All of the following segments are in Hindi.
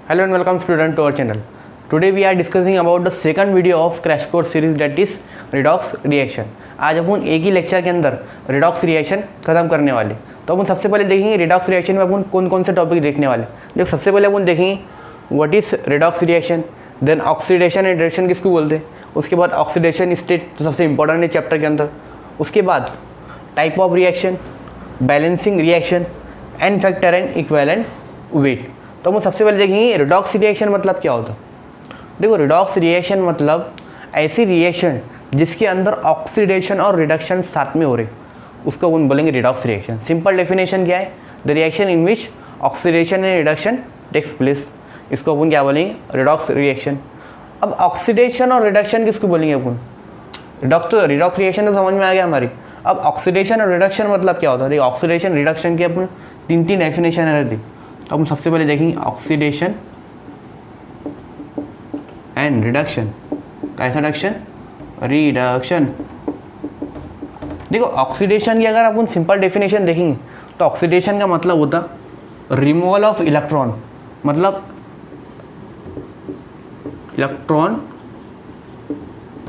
Hello and welcome student to our channel. Today we are discussing about the second video of crash course series that is redox reaction. आज अपन एक ही लेक्चर के अंदर redox reaction खत्म करने वाले। तो अपन सबसे पहले देखेंगे redox reaction में अपन कौन कौन से टॉपिक देखने वाले। देखो सबसे पहले अपन देखेंगे what is redox reaction, then oxidation and reduction किसको बोलते हैं, उसके बाद oxidation state तो सबसे इंपॉर्टेंट है चैप्टर के अंदर, उसके बाद type of reaction, balancing reaction, n factor and equivalent weight. तो हम सबसे पहले देखेंगे रिडॉक्स रिएक्शन मतलब क्या होता है। देखो रिडॉक्स रिएक्शन मतलब ऐसी रिएक्शन जिसके अंदर ऑक्सीडेशन और रिडक्शन साथ में हो रहे, उसको अपन बोलेंगे रिडॉक्स रिएक्शन। सिंपल डेफिनेशन क्या है, the reaction in which oxidation and reduction takes place, इसको अपन क्या बोलेंगे, रिडॉक्स रिएक्शन। अब ऑक्सीडेशन और रिडक्शन किसको बोलेंगे अपन, रिडॉक्स रिएक्शन तो समझ में आ गया हमारी। अब ऑक्सीडेशन और रिडक्शन मतलब क्या होता है, ऑक्सीडेशन रिडक्शन की अपन तीन डेफिनेशन रहती। तो हम सबसे पहले देखेंगे ऑक्सीडेशन एंड रिडक्शन। कैसा रिडक्शन, रिडक्शन। देखो ऑक्सीडेशन की अगर अपन सिंपल डेफिनेशन देखेंगे तो ऑक्सीडेशन का मतलब होता रिमूवल ऑफ इलेक्ट्रॉन, मतलब इलेक्ट्रॉन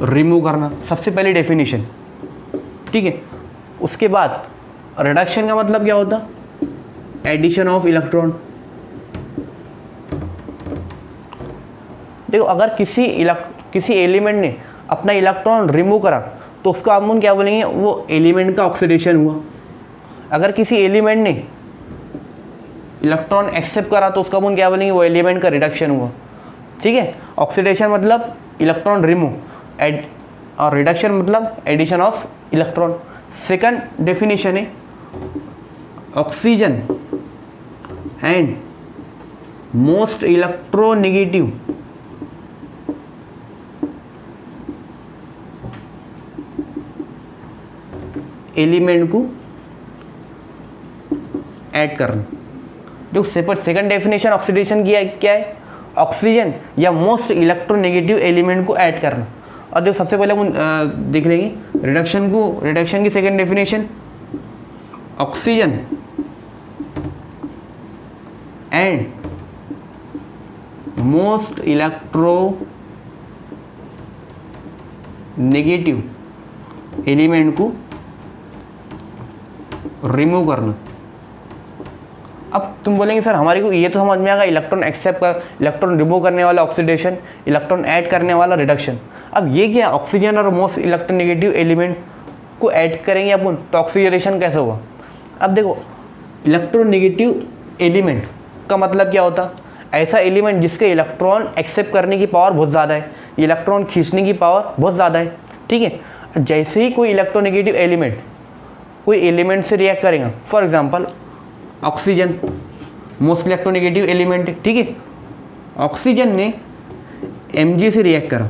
रिमूव करना, सबसे पहली डेफिनेशन, ठीक है। उसके बाद रिडक्शन का मतलब क्या होता, एडिशन ऑफ इलेक्ट्रॉन। देखो अगर किसी एलिमेंट ने अपना इलेक्ट्रॉन रिमूव करा तो उसको हम क्या बोलेंगे, वो एलिमेंट का ऑक्सीडेशन हुआ। अगर किसी एलिमेंट ने इलेक्ट्रॉन एक्सेप्ट करा तो उसका अपन क्या बोलेंगे, वो एलिमेंट का रिडक्शन हुआ, ठीक है। ऑक्सीडेशन मतलब इलेक्ट्रॉन रिमूव, और रिडक्शन मतलब addition of electron. Second definition है oxygen and most electronegative element को ऐड करना। जो सेकंड डेफिनेशन ऑक्सीडेशन की क्या है, ऑक्सीजन या मोस्ट इलेक्ट्रोनेगेटिव एलिमेंट को ऐड करना। और जो सबसे पहले हम देख लेंगे रिडक्शन की second definition, oxygen and most electronegative element को रिमूव करना। अब तुम बोलेंगे सर हमारे को ये तो समझ में आएगा, इलेक्ट्रॉन एक्सेप्ट कर, इलेक्ट्रॉन रिमूव करने वाला ऑक्सीडेशन, इलेक्ट्रॉन ऐड करने वाला रिडक्शन। अब ये क्या, ऑक्सीजन और मोस्ट इलेक्ट्रोनेगेटिव एलिमेंट को ऐड करेंगे अपन तो ऑक्सीजनेशन कैसे होगा। अब देखो इलेक्ट्रोनेगेटिव एलिमेंट का मतलब क्या होता, ऐसा एलिमेंट जिसके इलेक्ट्रॉन एक्सेप्ट करने की पावर बहुत ज़्यादा है, इलेक्ट्रॉन खींचने की पावर बहुत ज़्यादा है, ठीक है। जैसे ही कोई इलेक्ट्रोनेगेटिव एलिमेंट कोई एलिमेंट से रिएक्ट करेगा, for example oxygen most electronegative element है, ठीक है। ऑक्सीजन ने Mg से रिएक्ट करा,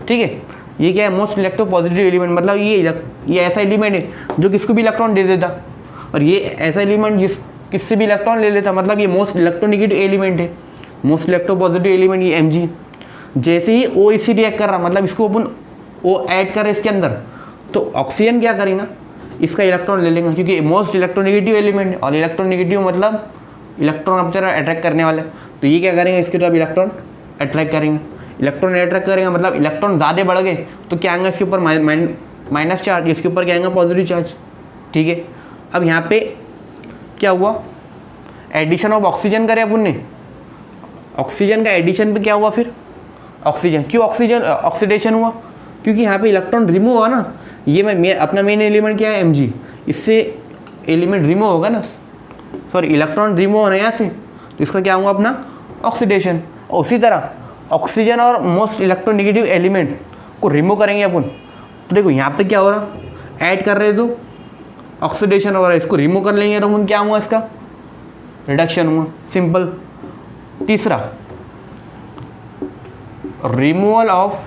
ठीक है। ये क्या है, मोस्ट इलेक्ट्रोपॉजिटिव एलिमेंट, मतलब ये ऐसा एलिमेंट है जो किसको भी इलेक्ट्रॉन दे देता, और ये ऐसा एलिमेंट किससे भी इलेक्ट्रॉन ले लेता, मतलब ये मोस्ट इलेक्ट्रोनेगेटिव एलिमेंट है। मोस्ट इलेक्ट्रोपॉजिटिव एलिमेंट ये Mg, जैसे ही O इसी रिएक्ट कर रहा, मतलब इसको अपन O ऐड कर रहे इसके अंदर, तो ऑक्सीजन क्या करेगा, इसका इलेक्ट्रॉन ले लेंगे, क्योंकि मोस्ट इलेक्ट्रोनेगेटिव एलिमेंट है, और इलेक्ट्रोनेगेटिव मतलब इलेक्ट्रॉन अपनी तरफ अट्रैक्ट करने वाले, तो ये क्या करेंगे, इसकी तरफ इलेक्ट्रॉन अट्रैक्ट करेंगे। इलेक्ट्रॉन अट्रैक्ट करेंगे मतलब इलेक्ट्रॉन ज़्यादा बढ़ गए तो क्या आएंगे इसके ऊपर माइनस चार्ज, इसके ऊपर क्या आएगा, पॉजिटिव चार्ज, ठीक है। अब यहाँ पे क्या हुआ, एडिशन ऑफ ऑक्सीजन करे अपन ने, ऑक्सीजन का एडिशन पे क्या हुआ, फिर ऑक्सीजन, क्यों ऑक्सीजन ऑक्सीडेशन हुआ, क्योंकि यहाँ पे इलेक्ट्रॉन रिमूव हुआ ना। ये अपना मेन एलिमेंट क्या है, Mg, इससे एलिमेंट रिमूव होगा ना, सॉरी इलेक्ट्रॉन रिमूव होना यहाँ से, तो इसका क्या होगा, अपना ऑक्सीडेशन। और उसी तरह ऑक्सीजन और मोस्ट इलेक्ट्रोनेगेटिव एलिमेंट को रिमूव करेंगे अपन, तो देखो यहाँ पे क्या हो रहा, ऐड कर रहे तो ऑक्सीडेशन हो रहा है, इसको रिमूव कर लेंगे तो अपन क्या हुआ, इसका रिडक्शन हुआ, सिंपल। तीसरा removal of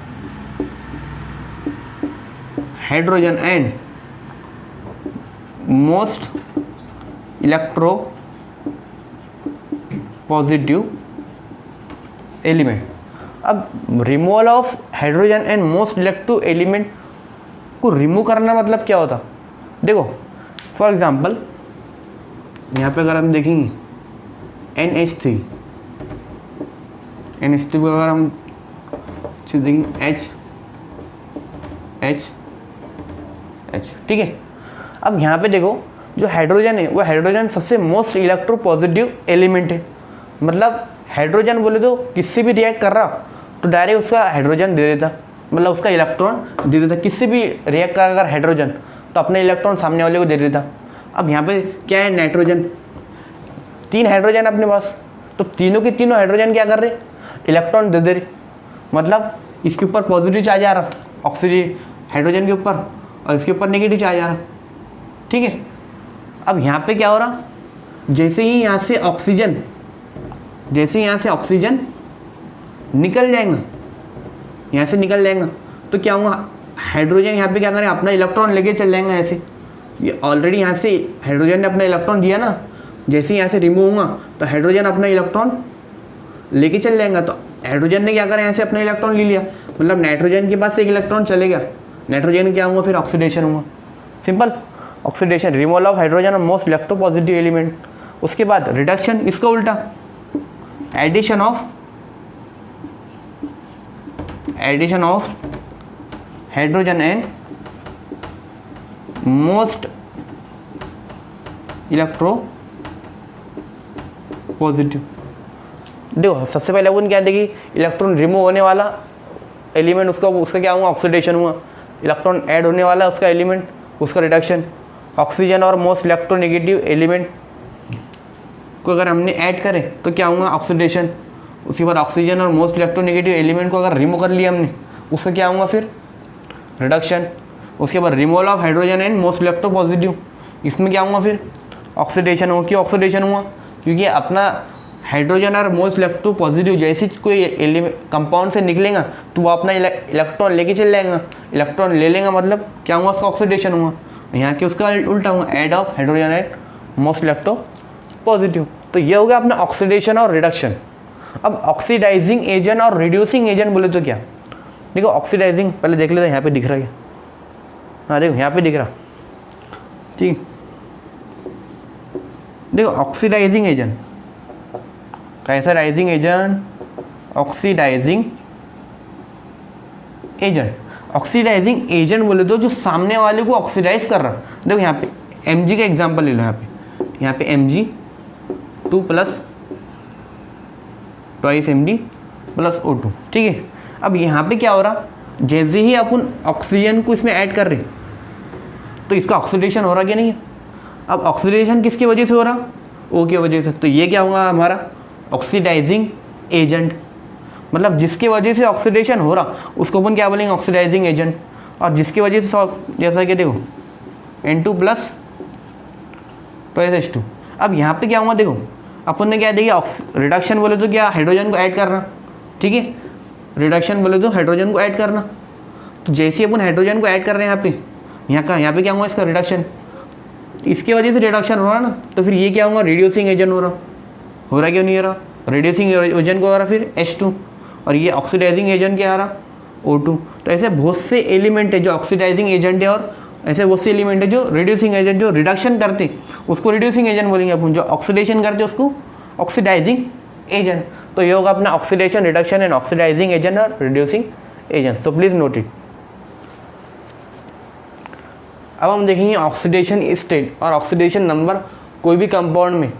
hydrogen and most electropositive element. अब removal of hydrogen and most electro element को रिमूव करना मतलब क्या होता, देखो फॉर एग्जांपल यहाँ पे अगर हम देखेंगे NH3, NH2 को अगर हम देखेंगे H H H, ठीक है। अब यहाँ पे देखो जो हाइड्रोजन है वो हाइड्रोजन सबसे मोस्ट इलेक्ट्रोपॉजिटिव एलिमेंट है। मतलब हाइड्रोजन बोले तो किससे भी रिएक्ट कर रहा तो डायरेक्ट उसका हाइड्रोजन दे देता, मतलब उसका इलेक्ट्रॉन दे देता। किससे भी रिएक्ट कर अगर हाइड्रोजन तो अपने इलेक्ट्रॉन सामने वाले को दे देता। अब यहाँ पे क्या है, नाइट्रोजन, 3 हाइड्रोजन अपने पास, तो तीनों के तीनों हाइड्रोजन क्या कर रहे, इलेक्ट्रॉन दे दे रहे। मतलब इसके ऊपर पॉजिटिव चार्ज आ रहा ऑक्सीजन हाइड्रोजन के ऊपर, और इसके ऊपर नेगेटिव चार्ज आ रहा, ठीक है। अब यहाँ पे क्या हो रहा, जैसे ही यहाँ से ऑक्सीजन निकल जाएगा, यहाँ से निकल जाएगा तो क्या होगा, हाइड्रोजन यहाँ पे क्या करें, अपना इलेक्ट्रॉन लेके चल जाएंगे ऐसे। ये ऑलरेडी यहाँ से हाइड्रोजन ने अपना इलेक्ट्रॉन दिया ना, जैसे ही यहाँ से रिमूव होगा तो हाइड्रोजन अपना इलेक्ट्रॉन लेके चल जाएगा। तो हाइड्रोजन ने क्या करा, यहाँ से अपना इलेक्ट्रॉन ले लिया, मतलब नाइट्रोजन के पास से एक इलेक्ट्रॉन चले गया, नाइट्रोजन क्या होगा, फिर ऑक्सीडेशन होगा, simple oxidation, removal of hydrogen और मोस्ट इलेक्ट्रोपॉजिटिव एलिमेंट। उसके बाद रिडक्शन, इसका उल्टा addition of hydrogen and most electropositive. देखो सबसे पहले अपन क्या देखी, इलेक्ट्रॉन रिमूव होने वाला एलिमेंट उसका क्या हुआ, ऑक्सीडेशन हुआ। इलेक्ट्रॉन ऐड होने वाला उसका एलिमेंट, उसका रिडक्शन। ऑक्सीजन और मोस्ट इलेक्ट्रोनेगेटिव एलिमेंट को अगर हमने ऐड करें तो क्या हुआ, ऑक्सीडेशन। उसके बाद ऑक्सीजन और मोस्ट इलेक्ट्रोनेगेटिव एलिमेंट को अगर रिमूव कर लिया हमने, उसका क्या होगा फिर, रिडक्शन। उसके बाद removal of hydrogen and most electropositive, इसमें क्या होगा फिर, ऑक्सीडेशन हुआ। क्यों ऑक्सीडेशन हुआ, क्योंकि अपना हाइड्रोजन और मोस्ट इलेक्ट्रोपॉजिटिव जैसे कोई कंपाउंड से निकलेगा तो वो अपना इलेक्ट्रॉन लेके चल जाएगा, इलेक्ट्रॉन ले लेगा, मतलब क्या हुआ, उसका ऑक्सीडेशन हुआ। यहाँ के उसका उल्टा हुआ, add of hydrogen and most electropositive. तो ये हो गया अपना ऑक्सीडेशन और रिडक्शन। अब ऑक्सीडाइजिंग एजेंट और रिड्यूसिंग एजेंट बोले तो क्या, देखो ऑक्सीडाइजिंग पहले देख लेते हैं, यहाँ पे दिख रहा है क्या, हाँ देखो यहाँ पे दिख रहा, ठीक। देखो ऑक्सीडाइजिंग एजेंट कैसा, rising agent, oxidising agent. Oxidising agent बोले तो जो सामने वाले को ऑक्सीडाइज कर रहा। देखो यहाँ पे Mg का एग्जांपल ले लो, यहाँ पे Mg2 plus twice Md plus O2, ठीक है। अब यहाँ पे क्या हो रहा, जैसे ही अपन ऑक्सीजन को इसमें ऐड कर रहे तो इसका ऑक्सीडेशन हो रहा क्या नहीं है। अब ऑक्सीडेशन किसकी वजह से हो रहा, O की वजह से। तो ये क्या होगा हमारा ऑक्सीडाइजिंग एजेंट, मतलब जिसकी वजह से ऑक्सीडेशन हो रहा उसको अपन क्या बोलेंगे, ऑक्सीडाइजिंग एजेंट। और जिसकी वजह से जैसा कि देखो N2 प्लस ट्वाइस H2। अब यहाँ पे क्या हुआ, देखो अपन ने क्या देखिए, रिडक्शन बोले तो क्या, हाइड्रोजन को ऐड करना, ठीक है। रिडक्शन बोले तो हाइड्रोजन को ऐड करना। तो जैसे अपन हाइड्रोजन को ऐड कर रहे हैं यहाँ पे क्या हुआ, इसका रिडक्शन, इसकी वजह से रिडक्शन हो रहा ना। तो फिर ये क्या होगा, रिड्यूसिंग एजेंट हो रहा क्यों नहीं हो रहा, रिड्यूसिंग एजेंट को हो रहा फिर H2, और ये ऑक्सीडाइजिंग एजेंट क्या आ रहा, O2। तो ऐसे बहुत से एलिमेंट है जो ऑक्सीडाइजिंग एजेंट है, और ऐसे बहुत से एलिमेंट है जो रिड्यूसिंग एजेंट, जो रिडक्शन करते उसको रिड्यूसिंग एजेंट बोलेंगे अपन, जो ऑक्सीडेशन करते उसको ऑक्सीडाइजिंग एजेंट। तो ये होगा अपना oxidation, reduction and oxidising agent और reducing agent. So please note it. अब हम देखेंगे ऑक्सीडेशन स्टेट और ऑक्सीडेशन नंबर कोई भी कंपाउंड में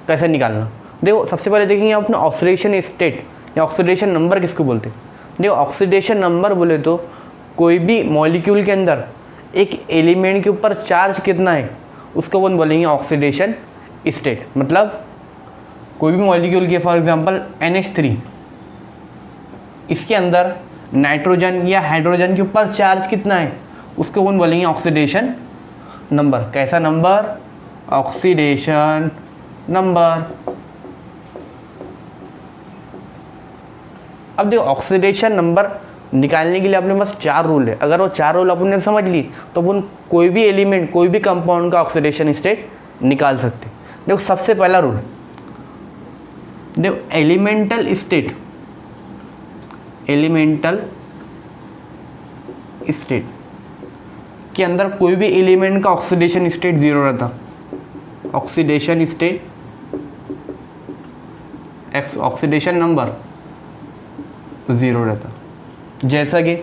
कैसे निकालना। देखो सबसे पहले देखेंगे अपना ऑक्सीडेशन स्टेट या ऑक्सीडेशन नंबर किसको बोलते हैं। देखो ऑक्सीडेशन नंबर बोले तो कोई भी मॉलिक्यूल के अंदर एक एलिमेंट के ऊपर चार्ज कितना है उसको अपन बोलेंगे ऑक्सीडेशन स्टेट। मतलब कोई भी मॉलिक्यूल के, फॉर एग्जांपल NH3, इसके अंदर नाइट्रोजन या हाइड्रोजन के ऊपर चार्ज कितना है उसको अपन बोलेंगे ऑक्सीडेशन नंबर। कैसा नंबर, ऑक्सीडेशन नंबर। अब देखो ऑक्सीडेशन नंबर निकालने के लिए अपने पास 4 रूल है। अगर वो 4 रूल अपन ने समझ ली तो अपन कोई भी एलिमेंट, कोई भी कंपाउंड का ऑक्सीडेशन स्टेट निकाल सकते। देखो सबसे पहला रूल, देखो एलिमेंटल स्टेट के अंदर कोई भी एलिमेंट का ऑक्सीडेशन स्टेट 0 रहता। Oxidation state oxidation number zero रहता, जैसा कि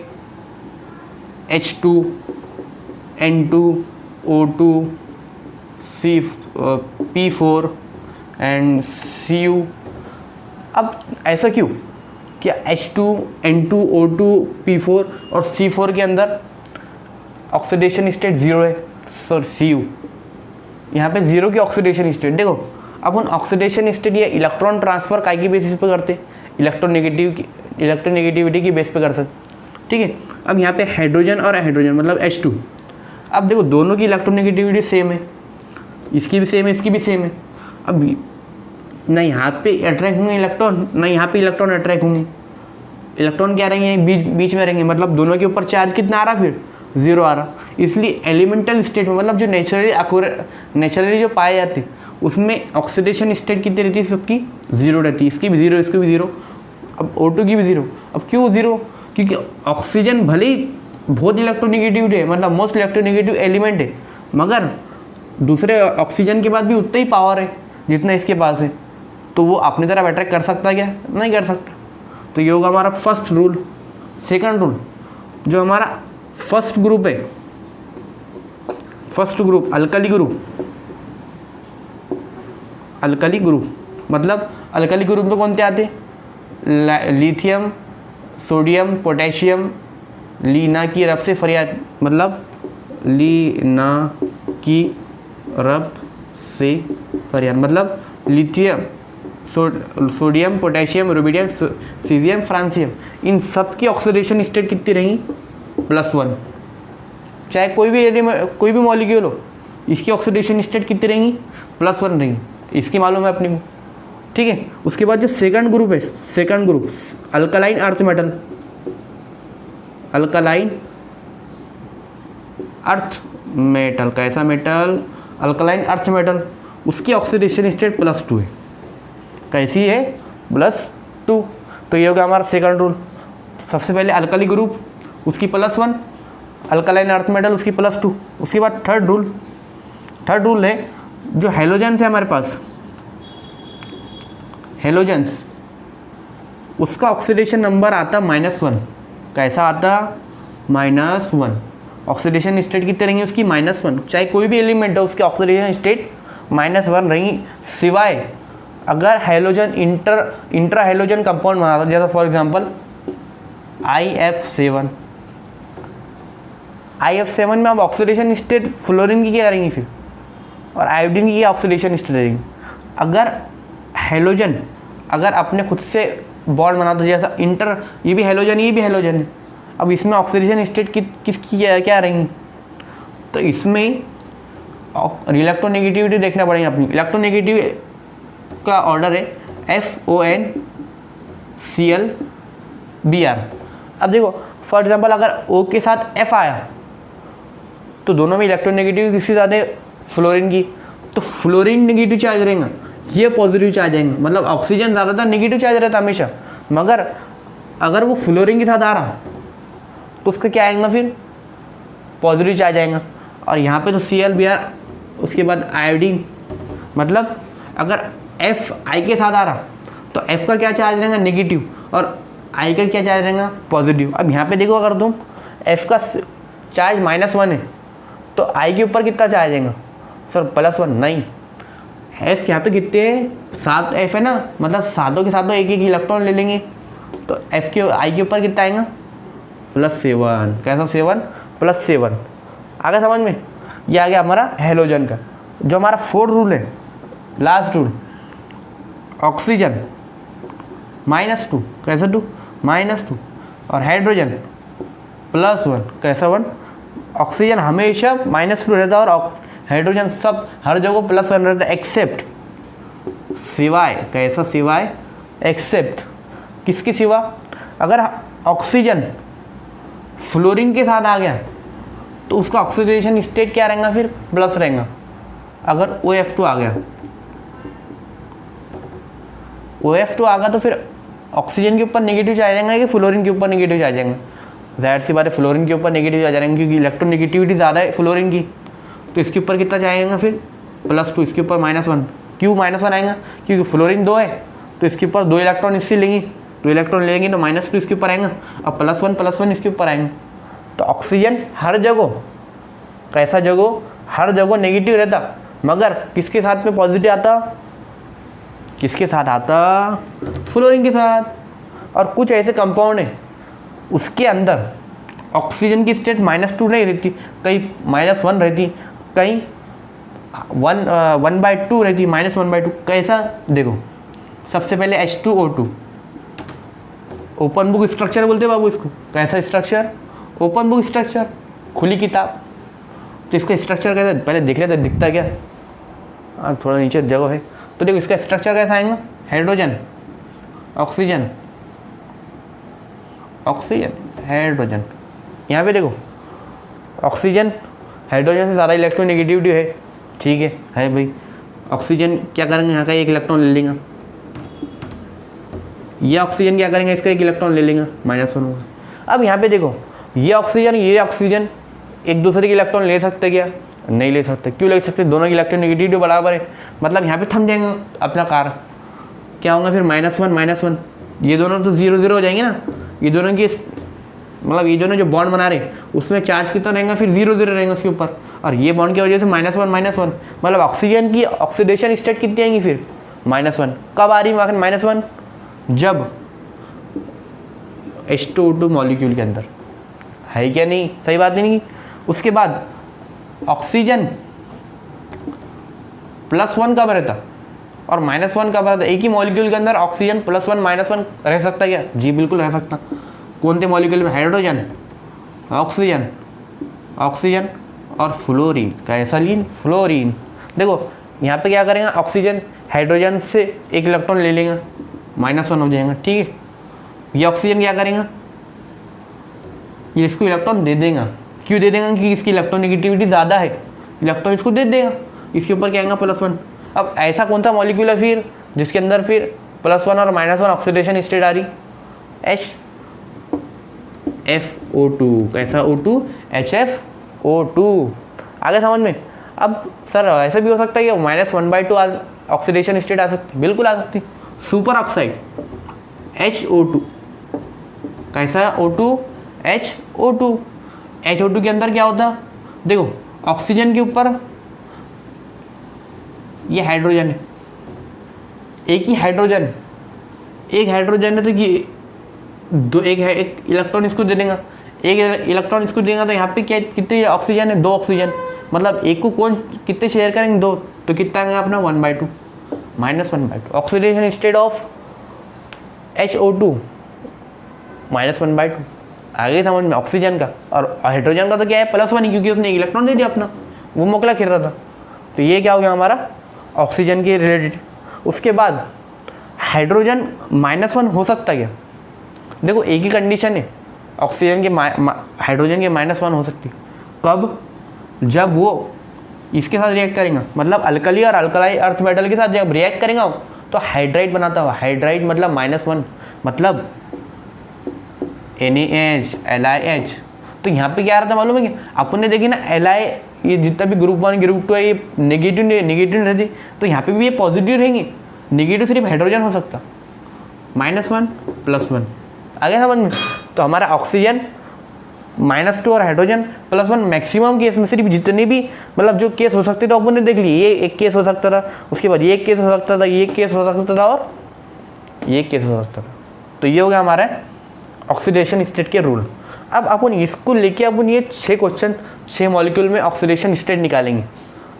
H2 N2 O2 P4 and Cu। अब ऐसा क्यों कि H2 N2 O2 P4 और C4 के अंदर ऑक्सीडेशन स्टेट ज़ीरो है, सर Cu यहाँ पे ज़ीरो की ऑक्सीडेशन स्टेट। देखो अपन ऑक्सीडेशन स्टेट या इलेक्ट्रॉन ट्रांसफ़र काय की बेसिस पे करते, इलेक्ट्रोनेगेटिविटी की बेस पे कर सकते, ठीक है। अब यहाँ पे हाइड्रोजन और हाइड्रोजन मतलब H2, अब देखो दोनों की इलेक्ट्रोनेगेटिविटी सेम है, इसकी भी सेम है, इसकी भी सेम है। अब ना यहाँ पे अट्रैक्ट होंगे इलेक्ट्रॉन, ना यहाँ पे इलेक्ट्रॉन अट्रैक्ट होंगे, इलेक्ट्रॉन क्या रहेंगे बीच में रहेंगे, मतलब दोनों के ऊपर चार्ज कितना आ रहा, फिर ज़ीरो आ रहा। इसलिए एलिमेंटल स्टेट में मतलब जो नेचुरली जो पाए जाते उसमें ऑक्सीडेशन स्टेट कितनी रहती है, सबकी ज़ीरो रहती है, इसकी भी ज़ीरो, इसकी भी ज़ीरो, अब O2 की भी ज़ीरो। अब क्यों ज़ीरो, क्योंकि ऑक्सीजन भले ही बहुत इलेक्ट्रोनेगेटिव है, मतलब मोस्ट इलेक्ट्रोनेगेटिव एलिमेंट है, मगर दूसरे ऑक्सीजन के बाद भी उतना ही पावर है जितना इसके पास है, तो वो अपनी तरफ अट्रैक्ट कर सकता है क्या, नहीं कर सकता। तो ये होगा हमारा फर्स्ट रूल। सेकंड रूल, जो हमारा फर्स्ट ग्रुप है, फर्स्ट ग्रुप अल्कली ग्रुप मतलब अल्कली ग्रुप में कौन से आते, लिथियम, सोडियम, पोटेशियम, लीना की रब से फरियाद, मतलब लीना की रब से फरियाद मतलब lithium, sodium, potassium, rubidium, caesium, francium, इन सब की ऑक्सीडेशन स्टेट कितनी रही, +1। चाहे कोई भी मॉलिक्यूल हो, इसकी ऑक्सीडेशन स्टेट कितनी रहेंगी, +1 रहेंगी, इसकी मालूम है अपने को, ठीक है। उसके बाद जो सेकंड ग्रुप है, second group alkaline earth metal, alkaline earth metal, कैसा मेटल, अल्कलाइन अर्थ मेटल, उसकी ऑक्सीडेशन स्टेट +2 है, कैसी है, +2। तो ये होगा हमारा सेकंड रूल। सबसे पहले अल्कली ग्रुप उसकी +1, अल्कलाइन अर्थ मेटल उसकी +2। उसके बाद थर्ड रूल है जो हेलोजेंस है हमारे पास, हेलोजेंस, उसका ऑक्सीडेशन नंबर आता -1, कैसा आता, -1। ऑक्सीडेशन स्टेट कितने रहेंगे उसकी, -1। चाहे कोई भी एलिमेंट हो उसकी ऑक्सीडेशन स्टेट -1 रहेंगी, सिवाय अगर हेलोजन इंट्रा हेलोजन कंपाउंड बनाता, जैसा फॉर एग्जांपल IF7 में अब ऑक्सीडेशन स्टेट फ्लोरीन की क्या रहेंगी फिर, और आयोडीन की ऑक्सीडेशन स्टेट रहेगी। अगर हेलोजन अगर अपने खुद से बॉन्ड बनाता, जैसा ये भी हेलोजन है, अब इसमें ऑक्सीडेशन स्टेट किसकी क्या रहेंगी, तो इसमें इलेक्ट्रोनेगेटिविटी देखना पड़ेगी अपनी। इलेक्ट्रोनेगेटिव का ऑर्डर है FONClBr। अब देखो फॉर एग्जांपल अगर O के साथ F आया तो दोनों में इलेक्ट्रोनेगेटिव किसकी ज़्यादा है, फ्लोरीन की, तो फ्लोरीन नेगेटिव चार्ज रहेगा, ये पॉजिटिव चार्ज आएंगे, मतलब ऑक्सीजन ज़्यादातर नेगेटिव चार्ज रहता है हमेशा, मगर अगर वो फ्लोरीन के साथ आ रहा तो उसका क्या आएगा, फिर पॉजिटिव चार्ज आएगा। और यहाँ पे तो ClBr, उसके बाद आयोडीन, मतलब अगर F I के साथ आ रहा तो F का क्या चार्ज रहेगा, नेगेटिव, और I का क्या चार्ज रहेगा, पॉजिटिव। अब यहाँ पे देखो अगर तुम F का चार्ज -1 है तो I के ऊपर कितना चार्ज आएगा, सर +1, नहीं, F यहाँ पे कितने हैं, 7 F है ना, मतलब सातों के सातों एक इलेक्ट्रॉन ले लेंगे, तो I के ऊपर कितना आएगा, +7, कैसा 7, +7। आगे समझ में, ये आ गया हमारा हेलोजन का। जो हमारा फोर्थ रूल है, लास्ट रूल, ऑक्सीजन -2, कैसा 2, -2, और हाइड्रोजन +1, कैसा 1। ऑक्सीजन हमेशा -2 रहता है और हाइड्रोजन सब हर जगह +1 रहता है, एक्सेप्ट, सिवाय, कैसा सिवाय, एक्सेप्ट, किसके सिवा, अगर ऑक्सीजन फ्लोरीन के साथ आ गया तो उसका ऑक्सीडेशन स्टेट क्या रहेगा, फिर प्लस रहेगा। अगर OF2 आ गया, OF2 आ गया तो फिर ऑक्सीजन के ऊपर नेगेटिव चार्ज आएगा कि फ्लोरीन के ऊपर नेगेटिव चार्ज आएगा, जाहिर सी बात है फ्लोरीन के ऊपर नेगेटिव चार्ज आएंगे, क्योंकि इलेक्ट्रोनेगेटिविटी ज़्यादा है फ्लोरीन की, तो इसके ऊपर कितना चार्ज आएगा, फिर +2, इसके ऊपर -1। क्यों -1 आएगा, क्योंकि फ्लोरीन 2 है तो इसके ऊपर 2 इलेक्ट्रॉन इससे लेंगे, 2 इलेक्ट्रॉन लेंगे तो -2 इसके ऊपर आएंगे और +1 इसके ऊपर आएंगे। तो ऑक्सीजन हर जगह कैसा जगह, हर जगह नेगेटिव रहता, मगर किसके साथ में पॉजिटिव आता, किसके साथ आता, फ्लोरीन के साथ। और कुछ ऐसे कंपाउंड है उसके अंदर ऑक्सीजन की स्टेट -2 नहीं रहती, कहीं -1 रहती, कहीं 1/2 रहती, -1/2। कैसा देखो, सबसे पहले H2O2 ओपन बुक स्ट्रक्चर बोलते बाबू इसको। कैसा स्ट्रक्चर, ओपन बुक स्ट्रक्चर, खुली किताब। तो इसका स्ट्रक्चर कैसा पहले देख लेते, दिखता क्या, थोड़ा नीचे जगह है। तो देखो इसका स्ट्रक्चर कैसा आएगा, हाइड्रोजन ऑक्सीजन ऑक्सीजन हाइड्रोजन। यहाँ पे देखो ऑक्सीजन हाइड्रोजन से ज़्यादा इलेक्ट्रोनेगेटिविटी है, ठीक है भाई। ऑक्सीजन क्या करेंगे, यहाँ का 1 इलेक्ट्रॉन ले लेंगे, ये ऑक्सीजन क्या करेंगे, इसका 1 इलेक्ट्रॉन ले लेंगे, -1 होगा। अब यहाँ पे देखो ये ऑक्सीजन एक दूसरे के इलेक्ट्रॉन ले सकते क्या, नहीं ले सकते। क्यों ले सकते, दोनों की इलेक्ट्रोनेगेटिविटी बराबर है, मतलब यहाँ पे थम जाएंगे अपना कार्य। क्या होगा फिर, -1 ये दोनों तो 0 हो जाएंगे ना, ये दोनों की मतलब ये दोनों जो बॉन्ड बना रहे उसमें चार्ज कितना रहेगा, फिर 0 रहेगा उसके ऊपर। और ये बॉन्ड की वजह से -1 मतलब ऑक्सीजन की ऑक्सीडेशन स्टेट कितनी आएंगी फिर, -1। कब आ रही -1, जब H2O2 मॉलिक्यूल के अंदर है क्या, नहीं, सही बात नहीं। उसके बाद ऑक्सीजन +1 कब रहता और -1 कब रहता, एक ही मॉलिक्यूल के अंदर ऑक्सीजन +1 -1 रह सकता है क्या, जी बिल्कुल रह सकता। कौन से मॉलिक्यूल में, हाइड्रोजन ऑक्सीजन ऑक्सीजन और फ्लोरीन। कैसा लीन, फ्लोरीन। देखो यहाँ पे क्या करेंगे, ऑक्सीजन हाइड्रोजन से 1 इलेक्ट्रॉन ले लेंगे, -1 हो जाएगा, ठीक है। ये ऑक्सीजन क्या करेंगे, ये इसको इलेक्ट्रॉन दे देगा। क्यों दे देगा, क्योंकि इसकी इलेक्ट्रोनेगेटिविटी ज़्यादा है, इलेक्ट्रॉन इसको दे देगा, इसके ऊपर क्या आएगा, +1। अब ऐसा कौन सा मॉलिक्यूल है फिर जिसके अंदर फिर +1 और -1 ऑक्सीडेशन स्टेट आ रही, HFO2। कैसा, O2 HFO2। आगे समझ में। अब सर ऐसा भी हो सकता है कि -1/2 ऑक्सीडेशन स्टेट आ सकती, बिल्कुल आ सकती। Super oxide HO2। कैसा, O2 HO2। HO2 के अंदर क्या होता, देखो ऑक्सीजन के ऊपर ये हाइड्रोजन है, एक ही हाइड्रोजन, एक हाइड्रोजन है, तो ये एक इलेक्ट्रॉन इसको दे देगा, एक इलेक्ट्रॉन इसको देगा। तो यहाँ पे क्या, कितने ऑक्सीजन है, 2 ऑक्सीजन, मतलब एक को कौन कितने शेयर करेंगे, 2, तो कितना आएगा अपना 1/2 -1/2 ऑक्सीडेशन स्टेट ऑफ HO2 -1/2। आगे समझ में, ऑक्सीजन का और हाइड्रोजन का तो क्या है, +1 ही, क्योंकि उसने एक इलेक्ट्रॉन दे दिया अपना, वो मोकला खेल रहा था। तो ये क्या हो गया हमारा ऑक्सीजन के रिलेटेड। उसके बाद हाइड्रोजन -1 हो सकता क्या, देखो एक ही कंडीशन है, ऑक्सीजन के हाइड्रोजन के -1 हो सकती। कब, जब वो इसके साथ रिएक्ट करेगा, मतलब अल्कली और अल्कलाई अर्थ मेटल के साथ जब रिएक्ट करेगा तो हाइड्राइड बनाता हुआ, हाइड्राइड मतलब -1, मतलब NaH LiH। तो यहाँ पे क्या आ रहा था मालूम है कि अपन ने देखी ना, Li ये जितना भी ग्रुप 1 ग्रुप 2 है ये नेगेटिव रहती, तो यहाँ पे भी ये पॉजिटिव रहेंगी, नेगेटिव सिर्फ हाइड्रोजन हो सकता, -1 +1। आगे समझ में। तो हमारा ऑक्सीजन -2 और हाइड्रोजन +1 मैक्सिमम केस में, सिर्फ जितने भी मतलब जो केस हो सकते थे अपन ने देख लिए, ये एक केस हो सकता था, उसके बाद ये एक केस हो सकता था, ये एक केस हो सकता था और ये एक केस हो सकता था। तो ये हो गया हमारा ऑक्सीडेशन स्टेट के रूल। अब अपन इसको लेके अपन ये 6 क्वेश्चन 6 मॉलिक्यूल में ऑक्सीडेशन स्टेट निकालेंगे।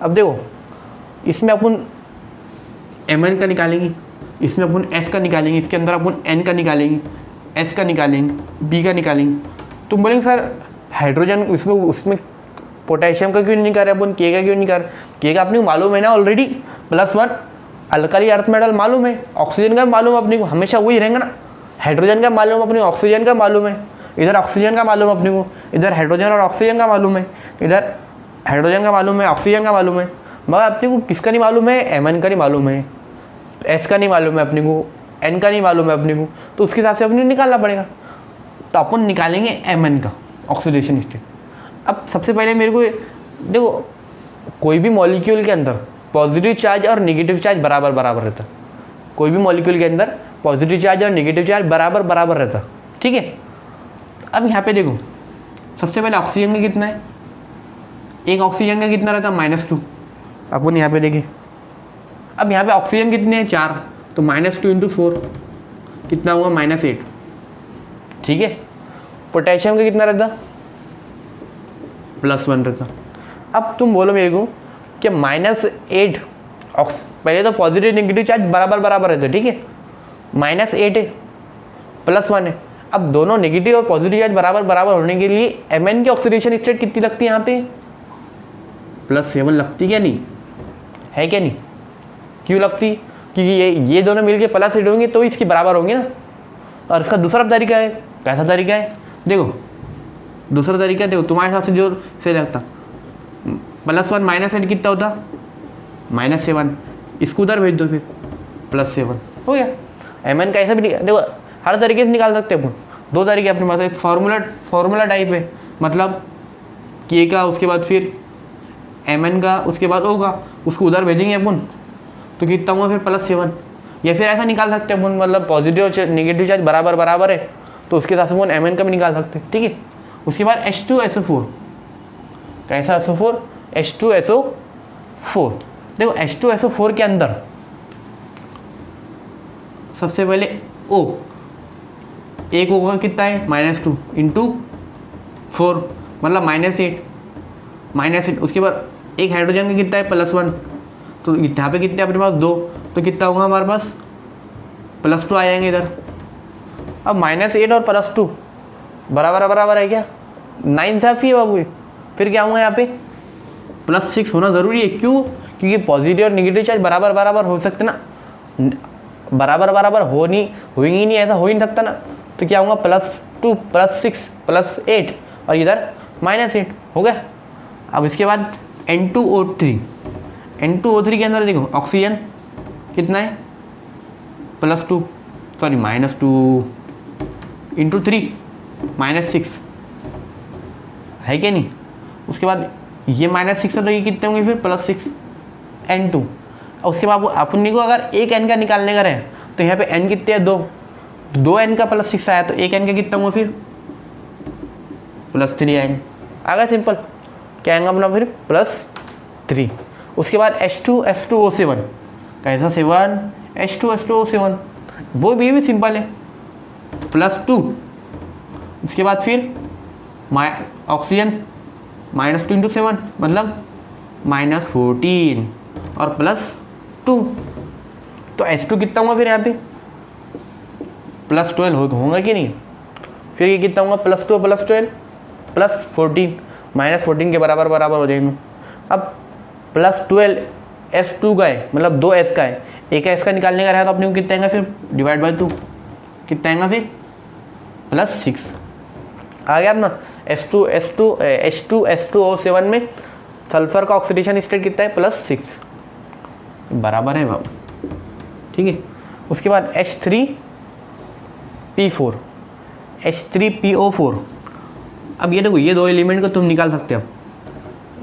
अब देखो इसमें अपन Mn का निकालेंगे, इसमें अपन S का निकालेंगे, इसके अंदर अपन N का निकालेंगे, S का निकालेंगे, B का निकालेंगे। तुम बोलेंगे सर हाइड्रोजन उसमें पोटेशियम का क्यों नहीं कर रहे अपन, K का क्यों नहीं कर रहे। K का अपने को मालूम है ना ऑलरेडी, +1 अल्कली अर्थ मेटल मालूम है, ऑक्सीजन का मालूम है अपने को, हमेशा वही रहेंगे ना। हाइड्रोजन का मालूम अपने को, ऑक्सीजन का मालूम है, इधर ऑक्सीजन का मालूम अपने को, इधर हाइड्रोजन और ऑक्सीजन का मालूम है, इधर हाइड्रोजन का मालूम है, ऑक्सीजन का मालूम है, मगर अपने को किसका नहीं मालूम है, Mn का नहीं मालूम है, S का नहीं मालूम है अपने को, N का नहीं मालूम है अपने को। तो उसके हिसाब से अपने निकालना पड़ेगा। तो अपन निकालेंगे Mn का ऑक्सीडेशन स्टेट। अब सबसे पहले मेरे को देखो, कोई भी मॉलिक्यूल के अंदर पॉजिटिव चार्ज और नेगेटिव चार्ज बराबर रहता है। कोई भी मॉलिक्यूल के अंदर पॉजिटिव चार्ज और नेगेटिव चार्ज बराबर बराबर रहता, ठीक है। अब यहाँ पे देखो, सबसे पहले ऑक्सीजन का कितना है, एक ऑक्सीजन का कितना रहता है -2। अपन यहाँ पे देखें, अब यहाँ पे ऑक्सीजन कितने हैं 4, तो -2 × 4 कितना हुआ -8, ठीक है। पोटेशियम का कितना रहता, +1 रहता। अब तुम बोलो मेरे को कि -8 पहले तो पॉजिटिव नेगेटिव चार्ज बराबर बराबर रहते, ठीक है। -8 है, +1 है। अब दोनों नेगेटिव और पॉजिटिव चार्ज बराबर बराबर होने के लिए Mn की ऑक्सीडेशन स्टेट कितनी लगती है यहाँ पे, +7 लगती क्या नहीं है, क्या नहीं, क्यों लगती, क्योंकि ये दोनों मिलके +8 होंगे तो इसकी बराबर होंगे ना। और इसका दूसरा तरीका है, कैसा तरीका है, देखो दूसरा तरीका देखो, तुम्हारे हिसाब से जो सही लगता, +1 -8 कितना होता, -7, इसको उधर भेज दो फिर +7 हो गया। Mn का ऐसा भी देखो, हर तरीके से निकाल सकते हैं अपन, दो तरीके अपने पास, एक फार्मूला टाइप है, मतलब K का उसके बाद फिर Mn का उसके बाद O का, उसको उधर भेजेंगे अपन तो कितना हुआ फिर +7। या फिर ऐसा निकाल सकते हैं अपन, मतलब पॉजिटिव और नेगेटिव चार्ज बराबर बराबर है तो उसके हिसाब से अपन Mn का भी निकाल सकते हैं, ठीक है। उसके बाद H2SO4, कैसा SO4, H2SO4। देखो H2SO4 के अंदर सबसे पहले O, एक O का कितना है -2 × 4 मतलब -8। उसके बाद एक हाइड्रोजन का कितना है +1, तो यहाँ पे कितने अपने पास 2, तो कितना होगा हमारे पास +2 आ जाएंगे इधर। अब -8 और +2 बराबर बराबर है क्या, 9 साफ ही है बाबू। फिर क्या होगा यहाँ पे +6 होना ज़रूरी है, क्यों, क्योंकि पॉजिटिव और नेगेटिव चार्ज बराबर बराबर हो सकते ना, बराबर बराबर होगी नहीं, ऐसा हो ही नहीं सकता ना। तो क्या होगा +2 +6 +8 और इधर -8 हो गया। अब इसके बाद N2O3 के अंदर देखो ऑक्सीजन कितना है +2 × 3 -6 है क्या नहीं। उसके बाद ये -6 है तो ये कितने होंगे फिर +6 N2। उसके बाद अपन को अगर एक N का निकालने का रहे तो यहाँ पे N कितने हैं 2 N का +6 आया तो एक N का कितना हुआ फिर +3 आएंगे, आ गया सिंपल, क्या आएंगे अपना फिर +3। उसके बाद H2SO7, कैसा 7 H2SO7, वो भी सिंपल है +2। उसके बाद फिर ऑक्सीजन -2 × 7 मतलब -14 और +2, तो H2 कितना होगा फिर यहाँ पे +12 होगा कि नहीं। फिर ये कितना होगा +2 +12 +14 -14 के बराबर बराबर हो जाएंगे। अब +12 S2 का है, मतलब 2 S का है, एक S का निकालने का रहा तो अपने को कितना आएगा फिर /2, कितना आएगा फिर +6 आ गया अपना। H2SO7 में सल्फर का ऑक्सीडेशन स्टेट कितना है +6 बराबर है बाबू, ठीक है। उसके बाद H3PO4 अब ये देखो, ये दो एलिमेंट को तुम निकाल सकते हो,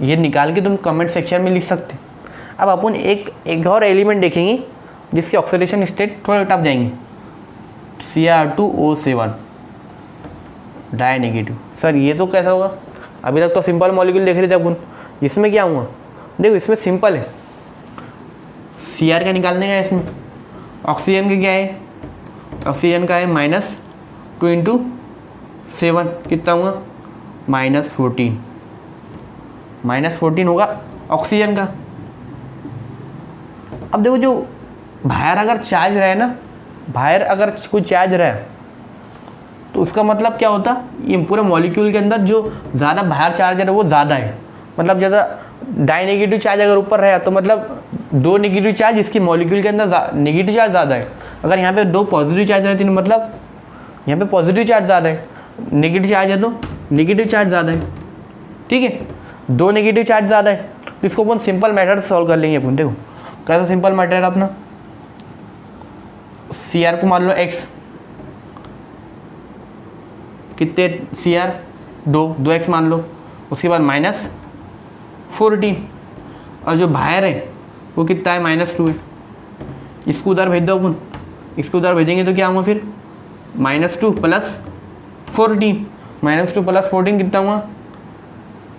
ये निकाल के तुम कमेंट सेक्शन में लिख सकते। अब अपन एक और एलिमेंट देखेंगे जिसके ऑक्सीडेशन स्टेट थोड़ा टफ जाएंगे, Cr2O7 डाई नेगेटिव। सर ये तो कैसा होगा, अभी तक तो सिंपल मॉलिक्यूल देख रहे थे अपन, इसमें क्या हुआ, देखो इसमें सिंपल है, Cr का निकालने का है, इसमें ऑक्सीजन का क्या है, ऑक्सीजन का है -2 × 7 कितना हुआ -14 होगा ऑक्सीजन का। अब देखो जो बाहर अगर चार्ज रहे ना, बाहर अगर कोई चार्ज रहे तो उसका मतलब क्या होता, ये पूरे मॉलिक्यूल के अंदर जो ज़्यादा बाहर चार्ज है वो ज़्यादा है, मतलब ज़्यादा डाई नेगेटिव चार्ज अगर ऊपर रहा तो मतलब 2 नेगेटिव चार्ज इसकी मॉलिक्यूल के अंदर नेगेटिव चार्ज ज़्यादा है। अगर यहाँ पे 2 पॉजिटिव चार्ज रहती है मतलब यहाँ पे पॉजिटिव चार्ज ज़्यादा है, नेगेटिव चार्ज है तो नेगेटिव चार्ज ज़्यादा है, ठीक है। 2 नेगेटिव चार्ज ज़्यादा है तो इसको अपन सिंपल मेथड से सॉल्व कर लेंगे अपन। देखो कैसा सिंपल मेथड अपना, Cr को मान लो x, कितने Cr 2x मान लो, उसके बाद -14 और जो बाहर है वो कितना है -2 है, इसको उधर भेज दो अपन इसको उधर भेजेंगे तो क्या होगा फिर -2 + 14, -2 + 14 कितना हुआ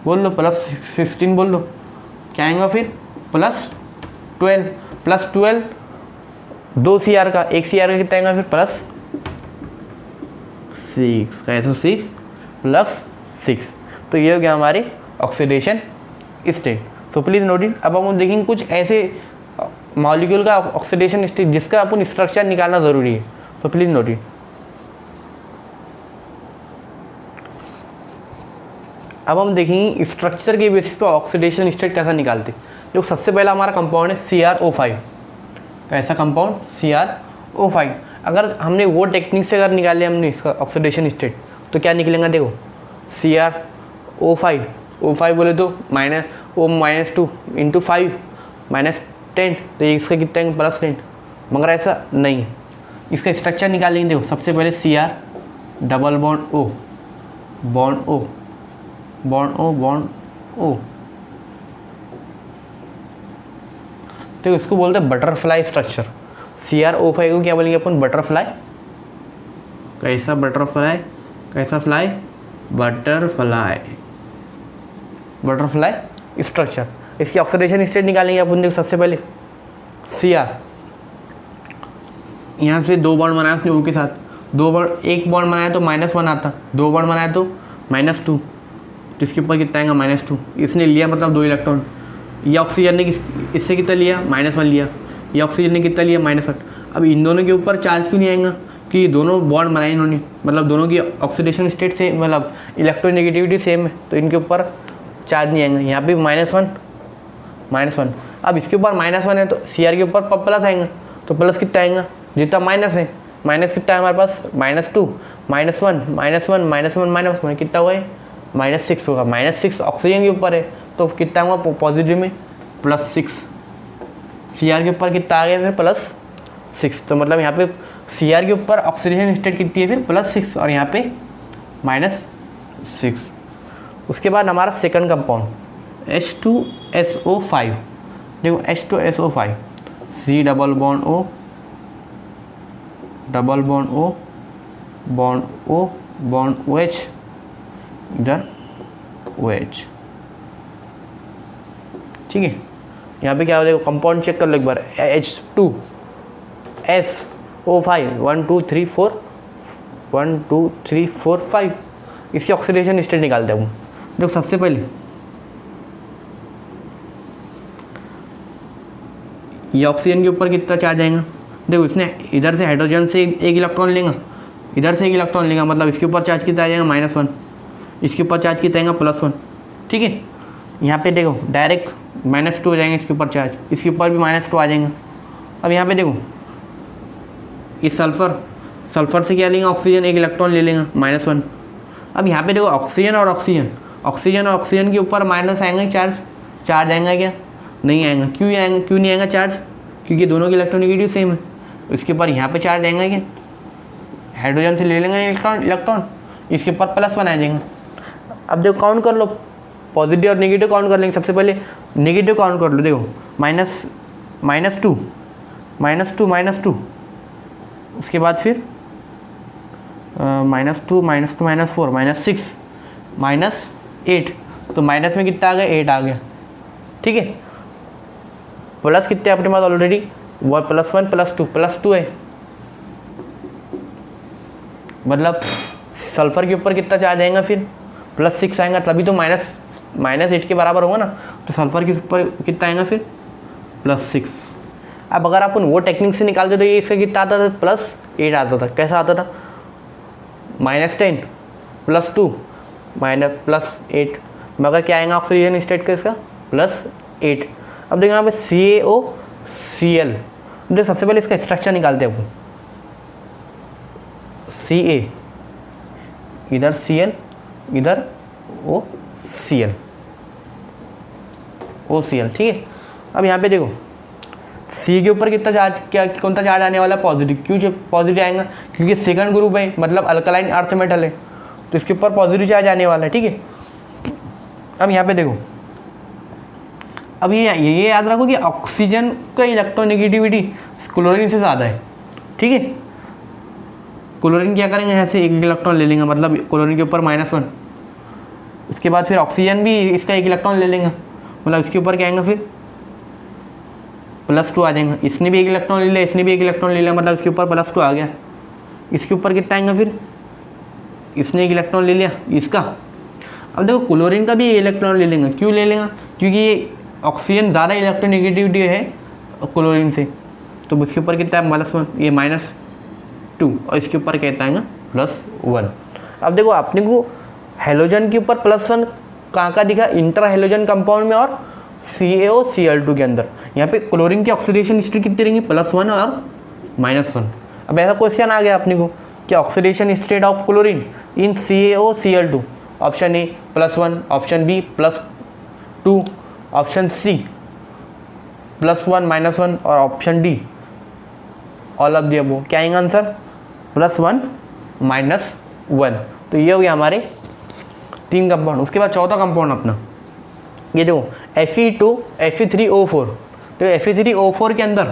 बोल लो, +16 बोल लो, क्या आएगा फिर +12, +12 2 CR का, 1 CR का कितना आएगा फिर +6 का, ऐसा 6 + 6। तो ये हो गया हमारी oxidation state. So please note it. अब हम देखेंगे कुछ ऐसे मॉलिक्यूल का ऑक्सीडेशन स्टेट जिसका अपन स्ट्रक्चर निकालना ज़रूरी है। So please note it. अब हम देखेंगे स्ट्रक्चर के बेसिस पे ऑक्सीडेशन स्टेट कैसा निकालते। जो सबसे पहला हमारा कंपाउंड है CrO5, कैसा कंपाउंड CrO5। अगर हमने वो टेक्निक से अगर निकाले हमने इसका ऑक्सीडेशन स्टेट तो क्या निकलेगा, देखो CrO5, O5 बोले तो -2 × 5 -10, तो ये इसका कितना है +10, मगर ऐसा नहीं है। इसका स्ट्रक्चर निकालेंगे, देखो सबसे पहले CR double bond O bond O bond O bond O, तो इसको बोलते हैं बटरफ्लाई स्ट्रक्चर। CrO5 को क्या बोलेंगे अपन, बटरफ्लाई। कैसा बटरफ्लाई, कैसा फ्लाई, बटरफ्लाई, बटरफ्लाई स्ट्रक्चर। इसकी ऑक्सीडेशन स्टेट निकालेंगे अपन। देखो सबसे पहले Cr, यहाँ से 2 बॉन्ड बनाया उसने O के साथ, 2 बॉन्ड, 1 बॉन्ड बनाया तो -1 आता, 2 बॉन्ड बनाया तो -2, तो इसके ऊपर कितना आएगा -2। इसने लिया मतलब 2 इलेक्ट्रॉन। ये ऑक्सीजन ने इससे कितना लिया -1 लिया, ये ऑक्सीजन ने कितना लिया -8। अब इन दोनों के ऊपर चार्ज क्यों नहीं आएगा, कि दोनों बॉन्ड बनाए इन्होंने, मतलब दोनों की ऑक्सीडेशन स्टेट से, मतलब इलेक्ट्रोनेगेटिविटी सेम है, तो इनके ऊपर चार्ज नहीं आएगा। यहाँ पे -1। अब इसके ऊपर -1 है तो Cr के ऊपर प्लस आएगा, तो प्लस कितना आएगा, जितना माइनस है, माइनस कितना है हमारे पास -2 -1 कितना हुआ है -6 होगा। -6 ऑक्सीजन के ऊपर है तो कितना हुआ पॉजिटिव में +6, Cr के ऊपर कितना आ गया फिर +6, तो मतलब यहाँ पे Cr के ऊपर ऑक्सीडेशन स्टेट कितनी है फिर +6 और यहाँ पे -6। उसके बाद हमारा सेकंड कंपाउंड H2SO5, देखो H2SO5, C double bond O double bond O bond O bond OH, इधर OH, ठीक है। यहाँ पे क्या हो, देखो कंपाउंड चेक कर लो एक बार, H2SO5 1 2 3 4 1 2 3 4 5। इसकी ऑक्सीडेशन स्टेट निकालते हैं। देखो सबसे पहले ये ऑक्सीजन के ऊपर कितना चार्ज आएगा, देखो इसने इधर से हाइड्रोजन से 1 इलेक्ट्रॉन लेगा, इधर से 1 इलेक्ट्रॉन लेगा, मतलब इसके ऊपर चार्ज कितना आ जाएगा -1, इसके ऊपर चार्ज कितना आएगा +1, ठीक है। यहाँ पे देखो डायरेक्ट -2 हो जाएंगे इसके ऊपर चार्ज, इसके ऊपर भी -2 आ जाएंगे। अब यहाँ पे देखो ये सल्फर से क्या लेंगे, ऑक्सीजन 1 इलेक्ट्रॉन ले लेंगे -1। अब यहाँ पे देखो ऑक्सीजन और ऑक्सीजन के ऊपर माइनस आएंगे चार्ज आएगा क्या, नहीं आएगा। क्यों नहीं आएगा चार्ज, क्योंकि दोनों की इलेक्ट्रोनेगेटिव सेम है। इसके ऊपर यहाँ पे चार्ज आएगा क्या, हाइड्रोजन से ले लेंगे इलेक्ट्रॉन, इसके ऊपर +1 आ जाएगा। अब देखो काउंट कर लो, पॉजिटिव और नेगेटिव काउंट कर लेंगे। सबसे पहले नेगेटिव काउंट कर लो, देखो -2, उसके बाद फिर -2 -4 -6 -8, तो माइनस में कितना आ गया, 8 आ गया, ठीक है। प्लस कितने अपने पास ऑलरेडी, वो +1 +2 है, मतलब सल्फर के ऊपर कितना चार्ज आएगा फिर +6 आएगा, तभी तो -8 के बराबर होगा ना। तो सल्फर के ऊपर कितना आएगा फिर +6। अब अगर अपन वो टेक्निक से निकालते तो ये इसका कितना आता था, +8 आता था। कैसा आता था, -10 +2 +8, मगर क्या आएगा ऑक्सीजन स्टेट का इसका +8। अब देखो यहाँ पे CaOCl, देखो सबसे पहले इसका स्ट्रक्चर निकालते हैं अपन। Ca, इधर Cl, इधर OCl, ठीक है। अब यहाँ पे देखो C के ऊपर कितना चार्ज, कौन सा चार्ज आने वाला है, पॉजिटिव। क्यों पॉजिटिव आएगा, क्योंकि सेकंड ग्रुप है, मतलब अल्कलाइन अर्थ मेटल है, तो इसके ऊपर पॉजिटिव चार्ज आने वाला है, ठीक है। अब यहाँ पे देखो, अब ये याद रखो कि ऑक्सीजन का इलेक्ट्रोनेगेटिविटी क्लोरीन से ज़्यादा है, ठीक है। क्लोरीन क्या करेंगे, ऐसे एक इलेक्ट्रॉन ले लेंगे, मतलब क्लोरीन के ऊपर -1। उसके बाद फिर ऑक्सीजन भी इसका एक इलेक्ट्रॉन ले लेंगे, मतलब इसके ऊपर क्या आएंगे फिर +2 आ जाएंगे। इसने भी एक इलेक्ट्रॉन ले लिया, इसने भी एक इलेक्ट्रॉन ले लिया, मतलब इसके ऊपर +2 आ गया। इसके ऊपर कितना आएंगे फिर, इसने एक इलेक्ट्रॉन ले लिया इसका। अब देखो क्लोरीन का भी इलेक्ट्रॉन ले लेंगे, क्यों ले लेंगे, क्योंकि ये ऑक्सीजन ज़्यादा इलेक्ट्रोनेगेटिविटी है क्लोरीन से, तो उसके ऊपर कितना है -1, ये -2, और इसके ऊपर कहता है +1। अब देखो अपने को हेलोजन के ऊपर +1 कहाँ का दिखा, इंटर हेलोजन कंपाउंड में और CaOCl2 के अंदर। यहाँ पे क्लोरीन की ऑक्सीडेशन स्टेट कितनी रहेंगी, +1 और -1। अब ऐसा क्वेश्चन आ गया अपने को कि oxidation state of chlorine in CaOCl2, option A +1, option B +2, option C +1 -1 और option D all of the above. क्या आएगा आंसर, +1 -1। तो ये हो गया हमारे 3 कंपाउंड। उसके बाद चौथा कंपाउंड अपना ये देखो Fe2 Fe3O4। तो Fe3O4 के अंदर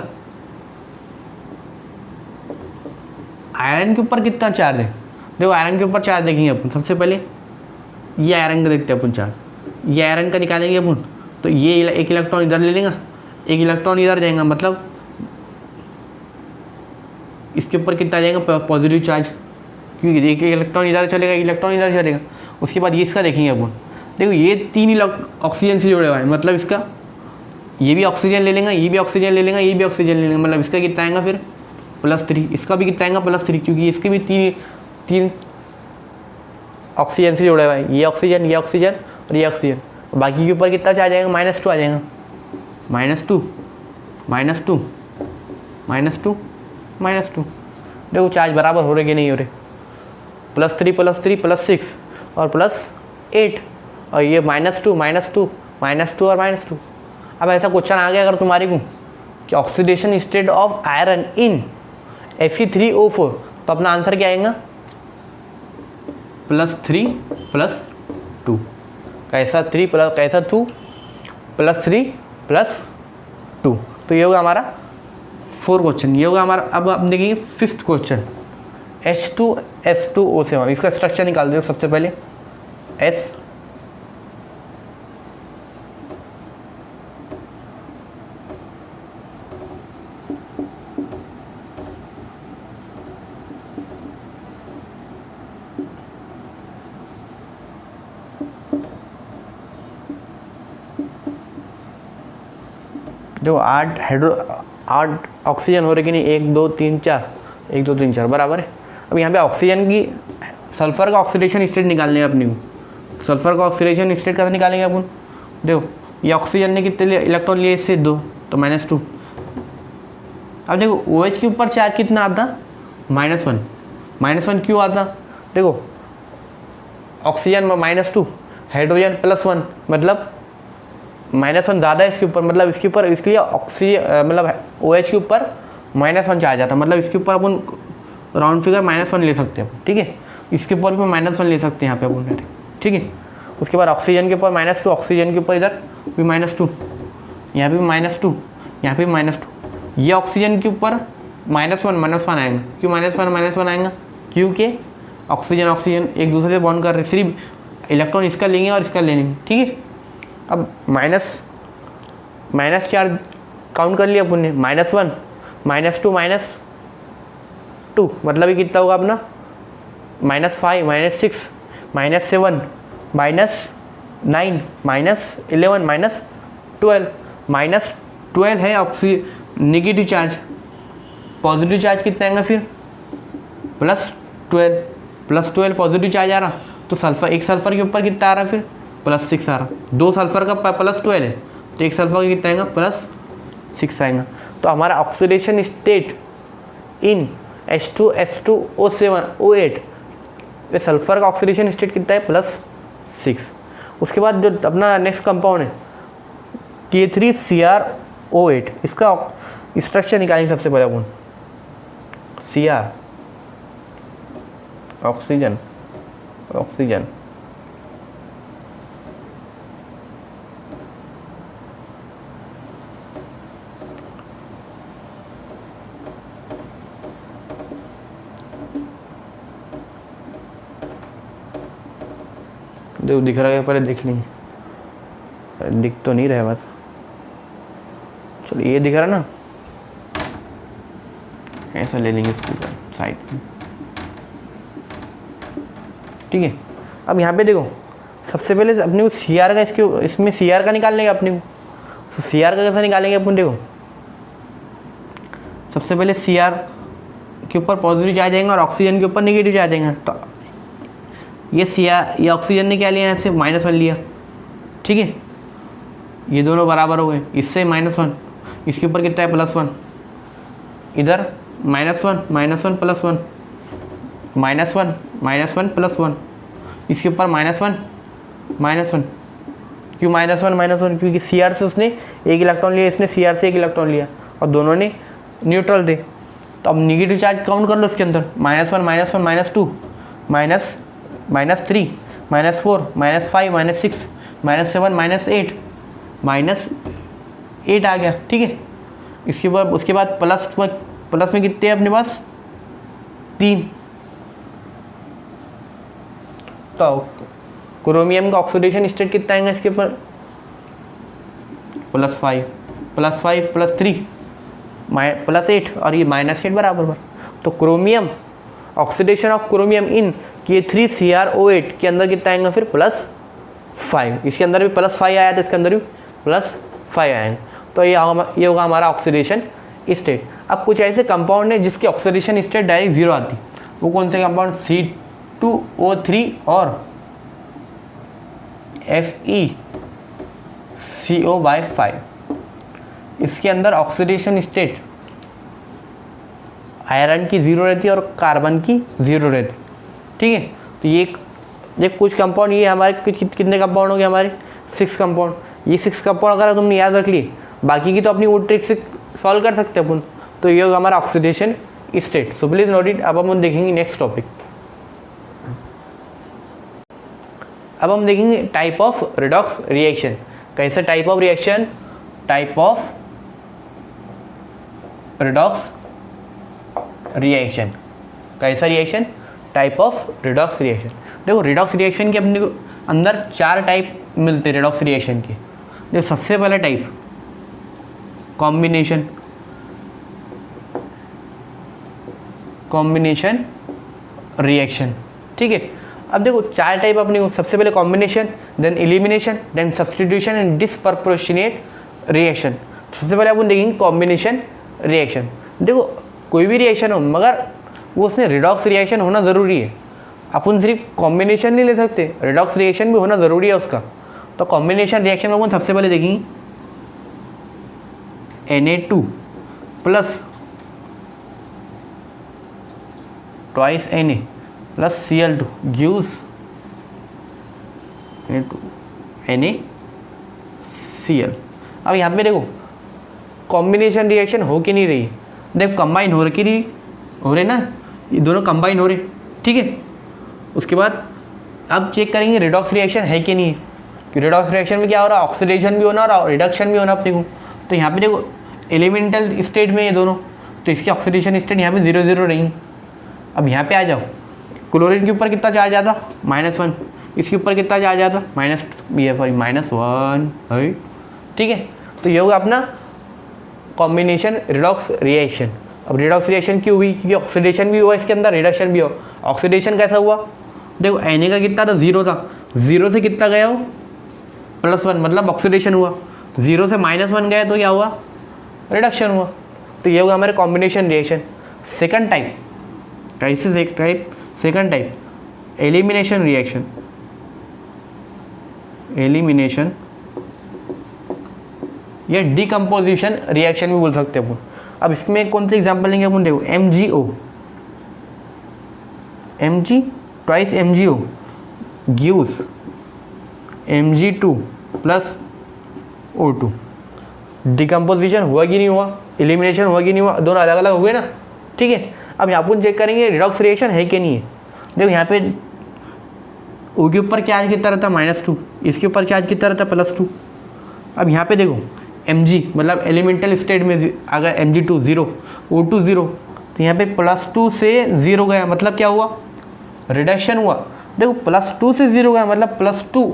आयरन के ऊपर कितना चार्ज है, देखो आयरन के ऊपर चार्ज देखेंगे अपन। सबसे पहले ये आयरन का देखते हैं अपन चार्ज, ये आयरन का निकालेंगे अपन, तो ये एक इलेक्ट्रॉन इधर ले लेगा, एक इलेक्ट्रॉन इधर जाएगा, मतलब इसके ऊपर कितना आ जाएगा पॉजिटिव चार्ज, क्योंकि एक इलेक्ट्रॉन इधर चलेगा, एक इलेक्ट्रॉन इधर चलेगा। उसके बाद ये इसका देखेंगे अपन, देखो ये 3 ऑक्सीजन से जुड़े हुआ है, मतलब इसका ये भी ऑक्सीजन ले लेगा, ये भी ऑक्सीजन ले लेगा, ये भी ऑक्सीजन ले लेगा, मतलब इसका कितना आएगा फिर +3। इसका भी कितना आएगा +3, क्योंकि इसके भी 3 ऑक्सीजन से जुड़ा हुआ है, ये ऑक्सीजन और ये ऑक्सीजन। बाकी के ऊपर कितना चार्ज आएगा, -2 आ जाएगा, -2 -2 -2 -2। देखो चार्ज बराबर हो रहे कि नहीं हो रहे, +3 +3 +6 और +8, और ये -2 -2 -2 और -2। अब ऐसा क्वेश्चन आ गया अगर तुम्हारे को कि oxidation state of iron in Fe3O4, तो अपना आंसर क्या आएगा, +3 +2। कैसा 3 प्लस कैसा 2 +3 +2। तो ये होगा हमारा 4 क्वेश्चन, ये होगा हमारा। अब आप देखेंगे 5th क्वेश्चन H2S2O7। इसका स्ट्रक्चर निकाल दो सबसे पहले। S जो 8 ऑक्सीजन हो रहे कि नहीं, 1 2 3 4, 1 2 3 4 बराबर है। अब यहाँ पे ऑक्सीजन की सल्फर का ऑक्सीडेशन स्टेट निकालने हैं अपने को। सल्फर का ऑक्सीडेशन स्टेट कैसे निकालेंगे अपन, देखो ये ऑक्सीजन ने कितने इलेक्ट्रॉन लिए, इससे 2, तो -2। अब देखो OH के ऊपर चार्ज कितना आता, -1। -1 क्यों आता, देखो ऑक्सीजन -2, हाइड्रोजन +1, मतलब -1 ज़्यादा है इसके ऊपर, मतलब इसके ऊपर, इसलिए ऑक्सीजन मतलब OH के ऊपर -1 चार्ज आता, मतलब इसके ऊपर अपन राउंड फिगर -1 ले सकते हैं, ठीक है। इसके ऊपर भी -1 ले सकते हैं यहाँ पे अपन, ठीक है। उसके बाद ऑक्सीजन के ऊपर -2, ऑक्सीजन के ऊपर इधर भी -2, यहाँ पे भी -2, यहाँ पे भी -2। ये ऑक्सीजन के ऊपर -1 आएगा, क्यों -1 आएगा, क्योंकि ऑक्सीजन एक दूसरे से बॉन्ड कर रहे, सिर्फ इलेक्ट्रॉन इसका लेंगे और इसका लेंगे, ठीक है। अब माइनस चार्ज काउंट कर लिया अपन ने, -1 -2 -2, मतलब ये कितना होगा अपना -5 -6 -7 -9 -11 -12 -12 है नेगेटिव चार्ज। पॉजिटिव चार्ज कितना आएगा फिर +12 पॉजिटिव चार्ज आ रहा, तो सल्फर, एक सल्फर के ऊपर कितना आ रहा फिर +6 आ रहा। 2 सल्फर का +12 है, तो एक सल्फर का कितना आएगा +6 आएगा। तो हमारा ऑक्सीडेशन स्टेट इन H2S2O8 में सल्फर का ऑक्सीडेशन स्टेट कितना है +6। उसके बाद जो अपना नेक्स्ट कंपाउंड है K3CrO8, इसका स्ट्रक्चर निकालेंगे सबसे पहले अपन। Cr ऑक्सीजन देखो दिख रहा है, पहले देख लेंगे। दिख तो नहीं रहा बस, चलो ये दिख रहा ना, ऐसा ले लेंगे इसको साइड से, ठीक है। अब यहाँ पे देखो सबसे पहले अपने को सी आर का इसमें सी आर का निकाल लेंगे अपने को। तो सी आर का कैसे निकालेंगे अपन, देखो सबसे पहले सी आर के ऊपर पॉजिटिव चार्ज आएंगे और ऑक्सीजन के ऊपर नेगेटिव चार्ज आएंगे। तो ये सी आर, ये ऑक्सीजन ने क्या लिया, ऐसे -1 लिया, ठीक है। ये दोनों बराबर हो गए, इससे -1, इसके ऊपर कितना है +1, इधर -1 +1 -1 +1, इसके ऊपर -1 क्यों -1 क्योंकि सी आर से उसने एक इलेक्ट्रॉन लिया, इसने सी आर से एक इलेक्ट्रॉन लिया और दोनों ने न्यूट्रल थे। तो अब निगेटिव चार्ज काउंट कर लो इसके अंदर, -1 -1 -2 -3 -4 -5 -6 -7 -8 आ गया, ठीक है। उसके बाद प्लस में कितने हैं अपने पास, 3। तो क्रोमियम का ऑक्सीडेशन स्टेट कितना आएगा इसके ऊपर, +5 +3 +8 और ये -8 बराबर। तो chromium, oxidation of chromium in K3CrO8 के अंदर कितना आएगा फिर +5। इसके अंदर भी +5 आया था, इसके अंदर भी +5 आएंगे। तो ये होगा हमारा ऑक्सीडेशन स्टेट। अब कुछ ऐसे कंपाउंड है जिसकी ऑक्सीडेशन स्टेट डायरेक्ट 0 आती, वो कौन से कंपाउंड, C2O3 और FeCO5। इसके अंदर ऑक्सीडेशन स्टेट आयरन की 0 रहती है और कार्बन की 0 रहती, ठीक है। तो ये कुछ कंपाउंड, ये हमारे कितने कंपाउंड हो गए हमारे, 6 कंपाउंड। ये 6 कंपाउंड अगर तुमने याद रख लिए, बाकी की तो अपनी वो ट्रिक से सॉल्व कर सकते हैं अपन। तो ये होगा हमारा oxidation state. So please note it. अब हम देखेंगे नेक्स्ट टॉपिक। अब हम देखेंगे टाइप ऑफ रिडॉक्स रिएक्शन। कैसे type of reaction, type of redox reaction. कैसा reaction, type of redox reaction. देखो रिडॉक्स रिएक्शन के अपने को अंदर 4 टाइप मिलते हैं रिडॉक्स रिएक्शन के। देखो सबसे पहला टाइप कॉम्बिनेशन रिएक्शन, ठीक है। अब देखो 4 टाइप अपने को, सबसे पहले combination, then elimination, then substitution and disproportionate reaction. सबसे पहले अपन देखेंगे कॉम्बिनेशन रिएक्शन। देखो कोई भी रिएक्शन हो मगर वो उसमें रिडॉक्स रिएक्शन होना ज़रूरी है। अपन सिर्फ कॉम्बिनेशन नहीं ले सकते, रिडॉक्स रिएक्शन भी होना ज़रूरी है उसका। तो कॉम्बिनेशन रिएक्शन में अपन सबसे पहले देखेंगे Na2 plus twice Na plus Cl2 gives NaCl। अब यहाँ पे देखो कॉम्बिनेशन रिएक्शन हो कि नहीं रही, देखो कंबाइन हो रहे ना, ये दोनों कंबाइन हो रहे, ठीक है। उसके बाद अब चेक करेंगे रिडॉक्स रिएक्शन है कि नहीं है, कि रिडॉक्स रिएक्शन में क्या हो रहा है, ऑक्सीडेशन भी होना और रिडक्शन भी होना अपने को। तो यहाँ पे देखो एलिमेंटल स्टेट में ये दोनों, तो इसकी ऑक्सीडेशन स्टेट यहाँ पे 0 0 रही। अब यहाँ पे आ जाओ, क्लोरीन के ऊपर कितना चार्ज आता, -1, इसके ऊपर कितना चार्ज आता, -1 है, ठीक है। तो ये होगा अपना कॉम्बिनेशन रिडॉक्स रिएक्शन। अब रिडॉक्स रिएक्शन क्यों हुई, क्योंकि ऑक्सीडेशन भी हुआ इसके अंदर, रिडक्शन भी हो। ऑक्सीडेशन कैसा हुआ, देखो Na का कितना था, 0 था, 0 से कितना गया वो +1, मतलब ऑक्सीडेशन हुआ। 0 से -1 गया तो क्या हुआ, रिडक्शन हुआ। तो ये होगा हमारे कॉम्बिनेशन रिएक्शन। सेकंड टाइप, कैसे second type elimination reaction. Elimination या डिकम्पोजिशन रिएक्शन भी बोल सकते हैं अपन। अब इसमें कौन से एग्जांपल लेंगे अपन, देखो Mg twice MgO gives Mg2 plus O2। Decomposition हुआ कि नहीं हुआ, एलिमिनेशन हुआ कि नहीं हुआ, दोनों अलग अलग हो गए ना, ठीक है। अब यहाँ अपन चेक करेंगे रिडॉक्स रिएक्शन है कि नहीं है। देखो यहाँ पे O के ऊपर चार्ज कितना रहता है, -2, इसके ऊपर चार्ज कितना रहता है, +2। अब यहाँ पे देखो Mg मतलब एलिमेंटल स्टेट में अगर Mg2 0, O2 0, तो यहाँ पे +2 से 0 गया, मतलब क्या हुआ, रिडक्शन हुआ। देखो +2 से 0 गया मतलब +2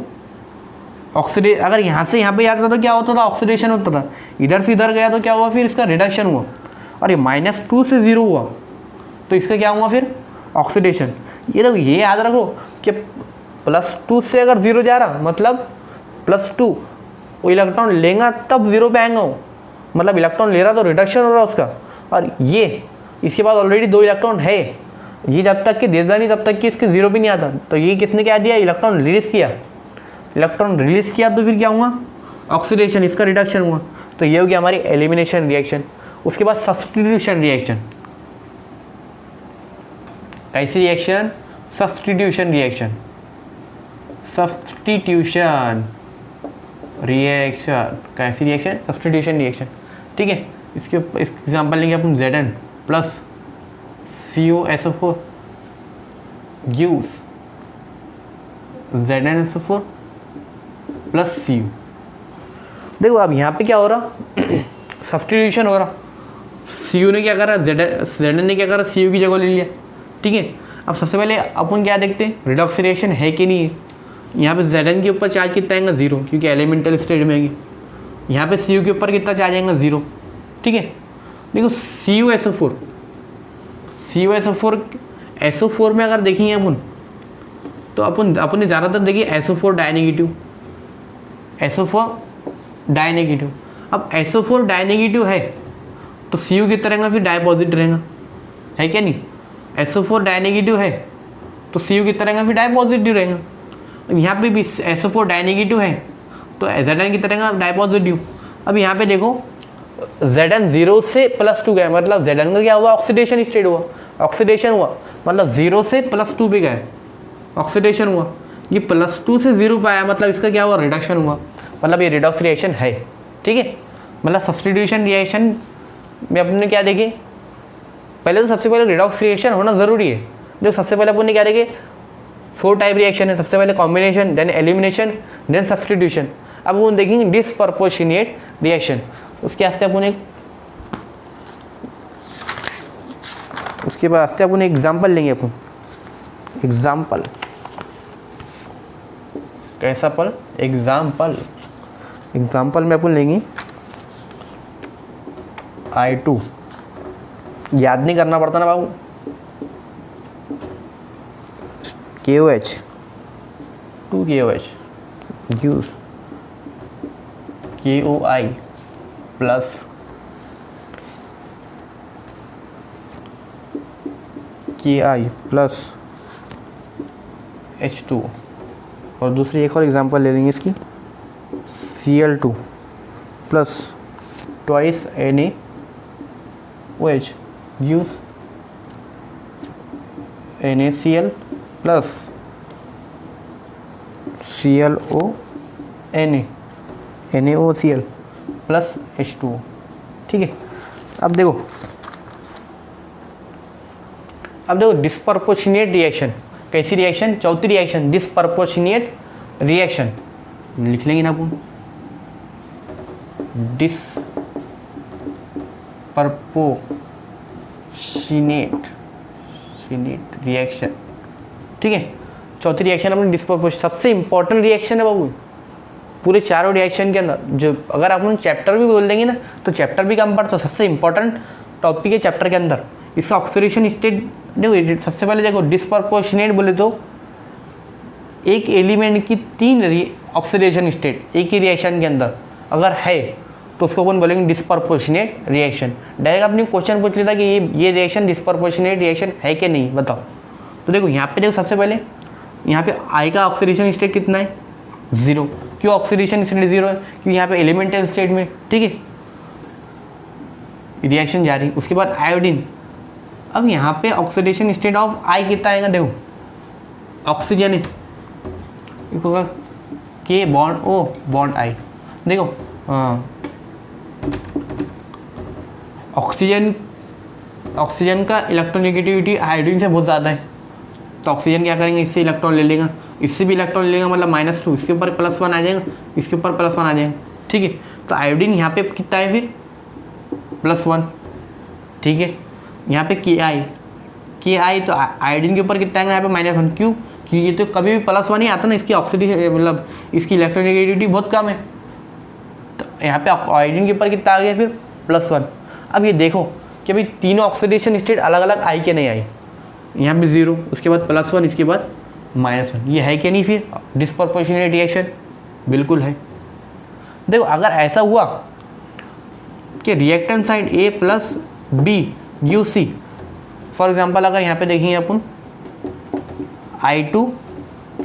ऑक्सीडेशन। अगर यहाँ से यहाँ पे जाता तो क्या होता था, ऑक्सीडेशन होता था। इधर से इधर गया तो क्या हुआ, फिर इसका रिडक्शन हुआ। और ये -2 से 0 हुआ तो इसका क्या हुआ फिर, ऑक्सीडेशन। ये देखो ये याद रखो कि +2 से अगर 0 जा रहा मतलब +2 वो इलेक्ट्रॉन लेगा तब 0 पे आएंगे वो, मतलब इलेक्ट्रॉन ले रहा तो रिडक्शन हो रहा उसका। और ये इसके बाद ऑलरेडी 2 इलेक्ट्रॉन है, ये जब तक कि देता नहीं तब तक कि इसके 0 भी नहीं आता। तो ये किसने क्या दिया, इलेक्ट्रॉन रिलीज़ किया। इलेक्ट्रॉन रिलीज़ किया तो फिर क्या हुआ, ऑक्सीडेशन, इसका रिडक्शन हुआ। तो ये हो गया हमारी एलिमिनेशन रिएक्शन। उसके बाद सब्स्टिट्यूशन रिएक्शन। कैसी reaction, substitution reaction. Substitution reaction, कैसी रिएक्शन, सब्स्टिट्यूशन रिएक्शन। ठीक है, इसके एग्जाम्पल लेंगे अपन Zn plus CuSO4 gives ZnSO4 plus Cu। देखो अब यहाँ पे क्या हो रहा, सब्स्टिट्यूशन हो रहा। Cu ने क्या करा, Zn ने क्या करा, Cu की जगह ले लिया। ठीक है, अब सबसे पहले अपन क्या देखते हैं, रिडॉक्स रिएक्शन है कि नहीं है। यहाँ पे Zn के ऊपर चार्ज कितना आएगा, 0, क्योंकि एलिमेंटल स्टेट में आएगी। यहाँ पे Cu के ऊपर कितना चार्ज आएगा, 0। ठीक है, देखो CuSO4 SO4 में अगर देखेंगे अपन तो अपन ने ज़्यादातर देखिए SO4 डायनेगेटिव, SO4 डायनेगेटिव। अब SO4 डायनेगेटिव है तो Cu कितना रहेगा, फिर डाई पॉजिटिव रहेगा, है क्या नहीं। SO4 डायनेगेटिव है तो Cu कितना रहेगा, फिर डाई पॉजिटिव रहेगा। यहाँ पे भी SO4 डायनेगेटिव है तो Zn कितना रहेगा, डाई पॉजिटिव। अब यहाँ पे देखो Zn 0 से +2 गया, मतलब Zn का क्या हुआ, ऑक्सीडेशन स्टेट हुआ, ऑक्सीडेशन हुआ, मतलब 0 से +2 पे गए, ऑक्सीडेशन हुआ। ये +2 से 0 पे आया मतलब इसका क्या हुआ, रिडक्शन हुआ, मतलब ये रिडॉक्स रिएक्शन है। ठीक है, मतलब सब्स्टिट्यूशन रिएक्शन में अपने क्या देखे, पहले तो सबसे पहले रिडॉक्स रिएक्शन होना ज़रूरी है। जो सबसे पहले अपन ने क्या देखे, 4 टाइप रिएक्शन है। सबसे पहले combination, then elimination, then substitution. अब वो देखेंगे डिसप्रपोर्शनेट रिएक्शन। उसके वास्ते अपन एक एग्जाम्पल लेंगे। अपन एग्जाम्पल कैसा पल, एग्जाम्पल में अपन लेंगे I2। याद नहीं करना पड़ता ना बाबू, KOH 2KOH gives KOI plus KI plus H2। और दूसरी एक और एग्जांपल ले लेंगे इसकी, Cl2 plus twice NaOH gives NaCl plus NaOCl plus H2O। ठीक है, अब देखो डिस्प्रपोर्शनेट रिएक्शन। कैसी रिएक्शन, चौथी रिएक्शन डिस्प्रपोर्शनेट रिएक्शन। लिख लेंगे ना अपन, डिस्प्रपोर्शनेट रिएक्शन। ठीक है, चौथी रिएक्शन अपनी डिस्प्रपोर्शन, सबसे इंपॉर्टेंट रिएक्शन है बाबू पूरे चारों रिएक्शन के अंदर। जो अगर आप उन चैप्टर भी बोल देंगे ना तो चैप्टर भी कम पड़ता, सबसे इंपॉर्टेंट टॉपिक है चैप्टर के अंदर। इसका ऑक्सीडेशन स्टेट देखो, सबसे पहले देखो डिस्प्रपोर्शनेट बोले तो एक एलिमेंट की 3 ऑक्सीडेशन स्टेट एक ही रिएक्शन के अंदर अगर है तो उसको अपन बोलेंगे डिस्प्रपोर्शनेट रिएक्शन। डायरेक्ट अपने क्वेश्चन पूछ लेता कि ये रिएक्शन डिस्प्रपोर्शनेट रिएक्शन है कि नहीं, बताओ। तो देखो यहाँ पे देखो, सबसे पहले यहाँ पे I का ऑक्सीडेशन स्टेट कितना है, 0। क्यों ऑक्सीडेशन स्टेट 0 है, क्योंकि यहाँ पे एलिमेंटल स्टेट में, ठीक है, रिएक्शन जारी। उसके बाद आयोडीन, अब यहाँ पे ऑक्सीडेशन स्टेट ऑफ I कितना आएगा, देखो ऑक्सीजन है, K bond O bond I। देखो ऑक्सीजन का इलेक्ट्रोनेगेटिविटी आयोडीन से बहुत ज़्यादा है, तो ऑक्सीजन क्या करेंगे, इससे इलेक्ट्रॉन ले लेगा, इससे भी इलेक्ट्रॉन ले लेगा, मतलब -2, इसके ऊपर +1 आ जाएगा, इसके ऊपर +1 आ जाएगा। ठीक है, तो आयोडीन यहाँ पे कितना है, फिर +1। ठीक है, यहाँ पे KI तो आयोडीन के ऊपर कितना आएगा, यहाँ पे -1। क्यों, कि ये तो कभी भी +1 ही आता ना, इसकी ऑक्सीडेशन मतलब इसकी इलेक्ट्रोनेगेटिविटी बहुत कम है। तो यहाँ पे आयोडीन के ऊपर कितना आ गया फिर +1। अब ये देखो कि भाई तीनों ऑक्सीडेशन स्टेट अलग अलग आई कि नहीं आई। यहाँ पे 0, उसके बाद +1, इसके बाद -1, ये है कि नहीं फिर डिस्प्रपोर्शनेट रिएक्शन? बिल्कुल है। देखो अगर ऐसा हुआ कि reactant side A + B give C, for example अगर यहाँ पे देखेंगे अपन I2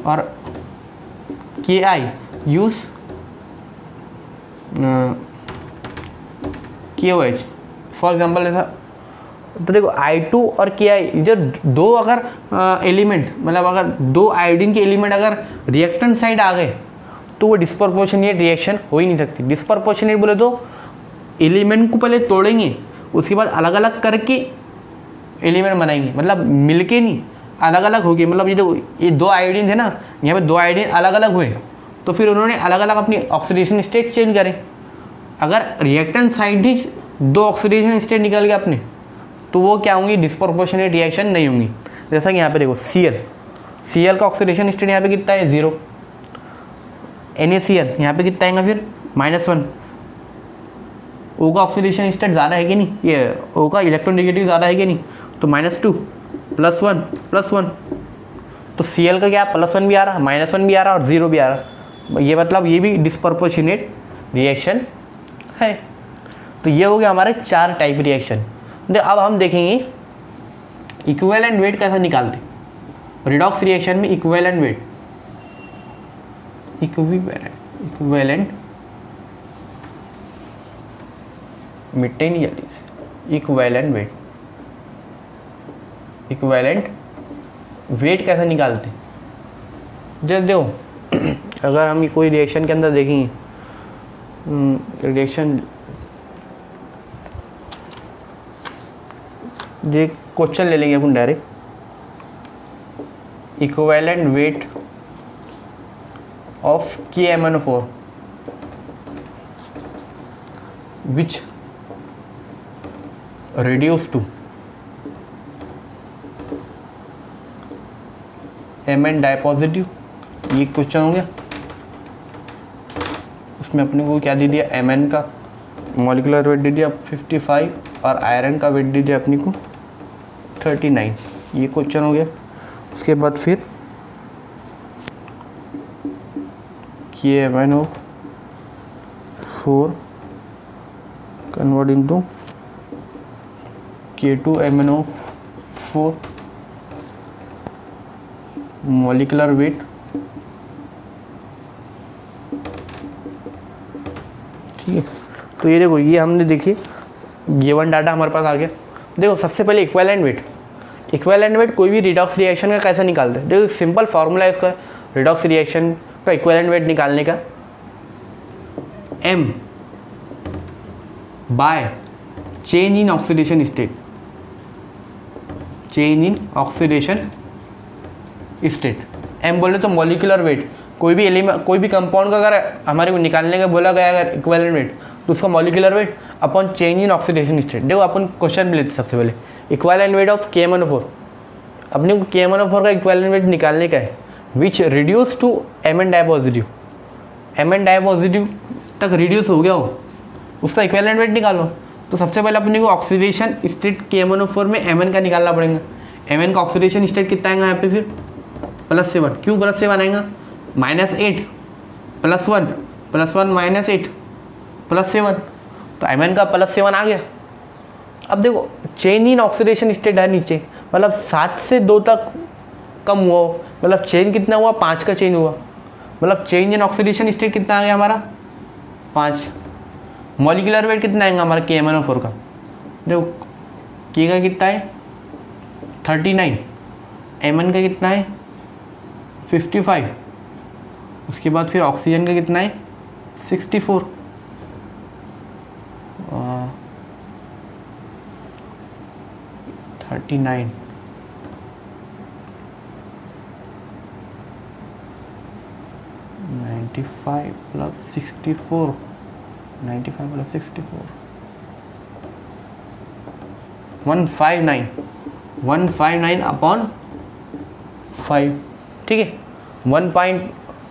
और KI use KOH for example ऐसा, तो देखो I2 और KI जो दो अगर एलिमेंट मतलब अगर दो आयोडीन के एलिमेंट अगर रिएक्टेंट साइड आ गए तो वो डिस्प्रपोर्शनेट रिएक्शन हो ही नहीं सकती। डिस्प्रपोर्शनेट बोले तो एलिमेंट को पहले तोड़ेंगे, उसके बाद अलग अलग करके एलिमेंट बनाएंगे, मतलब मिलके नहीं, अलग अलग हो गए। मतलब ये जो ये दो आयोडीन है ना, यहाँ पे दो आयोडीन अलग अलग हुए तो फिर उन्होंने अलग अलग अपनी ऑक्सीडेशन स्टेट चेंज करे। अगर रिएक्टेंट साइड ही दो ऑक्सीडेशन स्टेट निकल गए अपने तो वो क्या होंगी? डिस्प्रपोर्शनेट रिएक्शन नहीं होंगी। जैसा कि यहाँ पे देखो Cl का ऑक्सीडेशन स्टेट यहाँ पे कितना है? 0। NaCl यहाँ पे कितना आएगा फिर? -1। O का ऑक्सीडेशन स्टेट ज़्यादा है कि नहीं? ये O का इलेक्ट्रोनेगेटिव ज़्यादा है कि नहीं? तो -2 +1 +1, तो Cl का क्या +1 भी आ रहा, -1 भी आ रहा और 0 भी आ रहा। ये मतलब ये भी डिस्प्रपोर्शनेट रिएक्शन है। तो ये हो गया हमारे 4 टाइप रिएक्शन। अब हम देखेंगे इक्विवेलेंट वेट कैसे निकालते। रिडॉक्स रिएक्शन में इक्विवेलेंट वेट, इक्विवेलेंट मिटते नहीं जल्दी से, इक्विवेलेंट वेट कैसे निकालते। जब देखो अगर हम कोई रिएक्शन के अंदर देखेंगे, रिएक्शन ये क्वेश्चन ले लेंगे अपन direct, equivalent weight of KMnO4 which reduce to Mn dipositive. ये क्वेश्चन हो गया। उसमें अपने को क्या दे दिया? Mn का मॉलिक्यूलर वेट दे दिया 55 और आयरन का वेट दे दिया अपने को 39। ये क्वेश्चन हो गया। उसके बाद फिर KMnO4 convert into K2MnO4 molecular weight, ठीक है। तो ये देखो ये हमने देखी गिवन डाटा हमारे पास आ गया। देखो सबसे पहले इक्विवेलेंट वेट कोई भी रिडॉक्स रिएक्शन का कैसे निकालते हैं। देखो सिंपल फार्मूला है इसका, रिडॉक्स रिएक्शन का इक्विवेलेंट वेट निकालने का, M by change in oxidation state, M बोले तो मॉलिक्यूलर वेट। कोई भी एलिमेंट कोई भी कंपाउंड का अगर हमारे को निकालने का बोला गया अगर इक्विवेलेंट वेट तो उसका molecular weight upon change in oxidation state. देखो अपन क्वेश्चन भी लेते सबसे पहले इक्विवेलेंट वेट ऑफ KMnO4। अपने को KMnO4 का इक्विवेलेंट वेट निकालने का है which reduce to Mn dipositive. Mn dipositive तक रिड्यूस हो गया हो, उसका इक्विवेलेंट वेट निकालो। तो सबसे पहले अपने को ऑक्सीडेशन स्टेट KMnO4 में Mn का निकालना पड़ेगा। Mn का ऑक्सीडेशन स्टेट कितना आएगा यहाँ पे फिर? +7। क्यों +7 आएगा? -8 +1 -8 +7, तो Mn का +7 आ गया। अब देखो चेंज इन ऑक्सीडेशन स्टेट है नीचे, मतलब 7 से 2 तक कम हुआ, मतलब चेंज कितना हुआ? 5 का चेंज हुआ, मतलब चेंज इन ऑक्सीडेशन स्टेट कितना आ गया हमारा? 5। मॉलिक्यूलर वेट कितना आएगा हमारा KMnO4 का? देखो K का कितना है? 39, Mn का कितना है? 55, उसके बाद फिर ऑक्सीजन का कितना है? 64। 39 95 plus 64 95 plus 64 159 अपॉन 5, ठीक है 1 पॉइंट,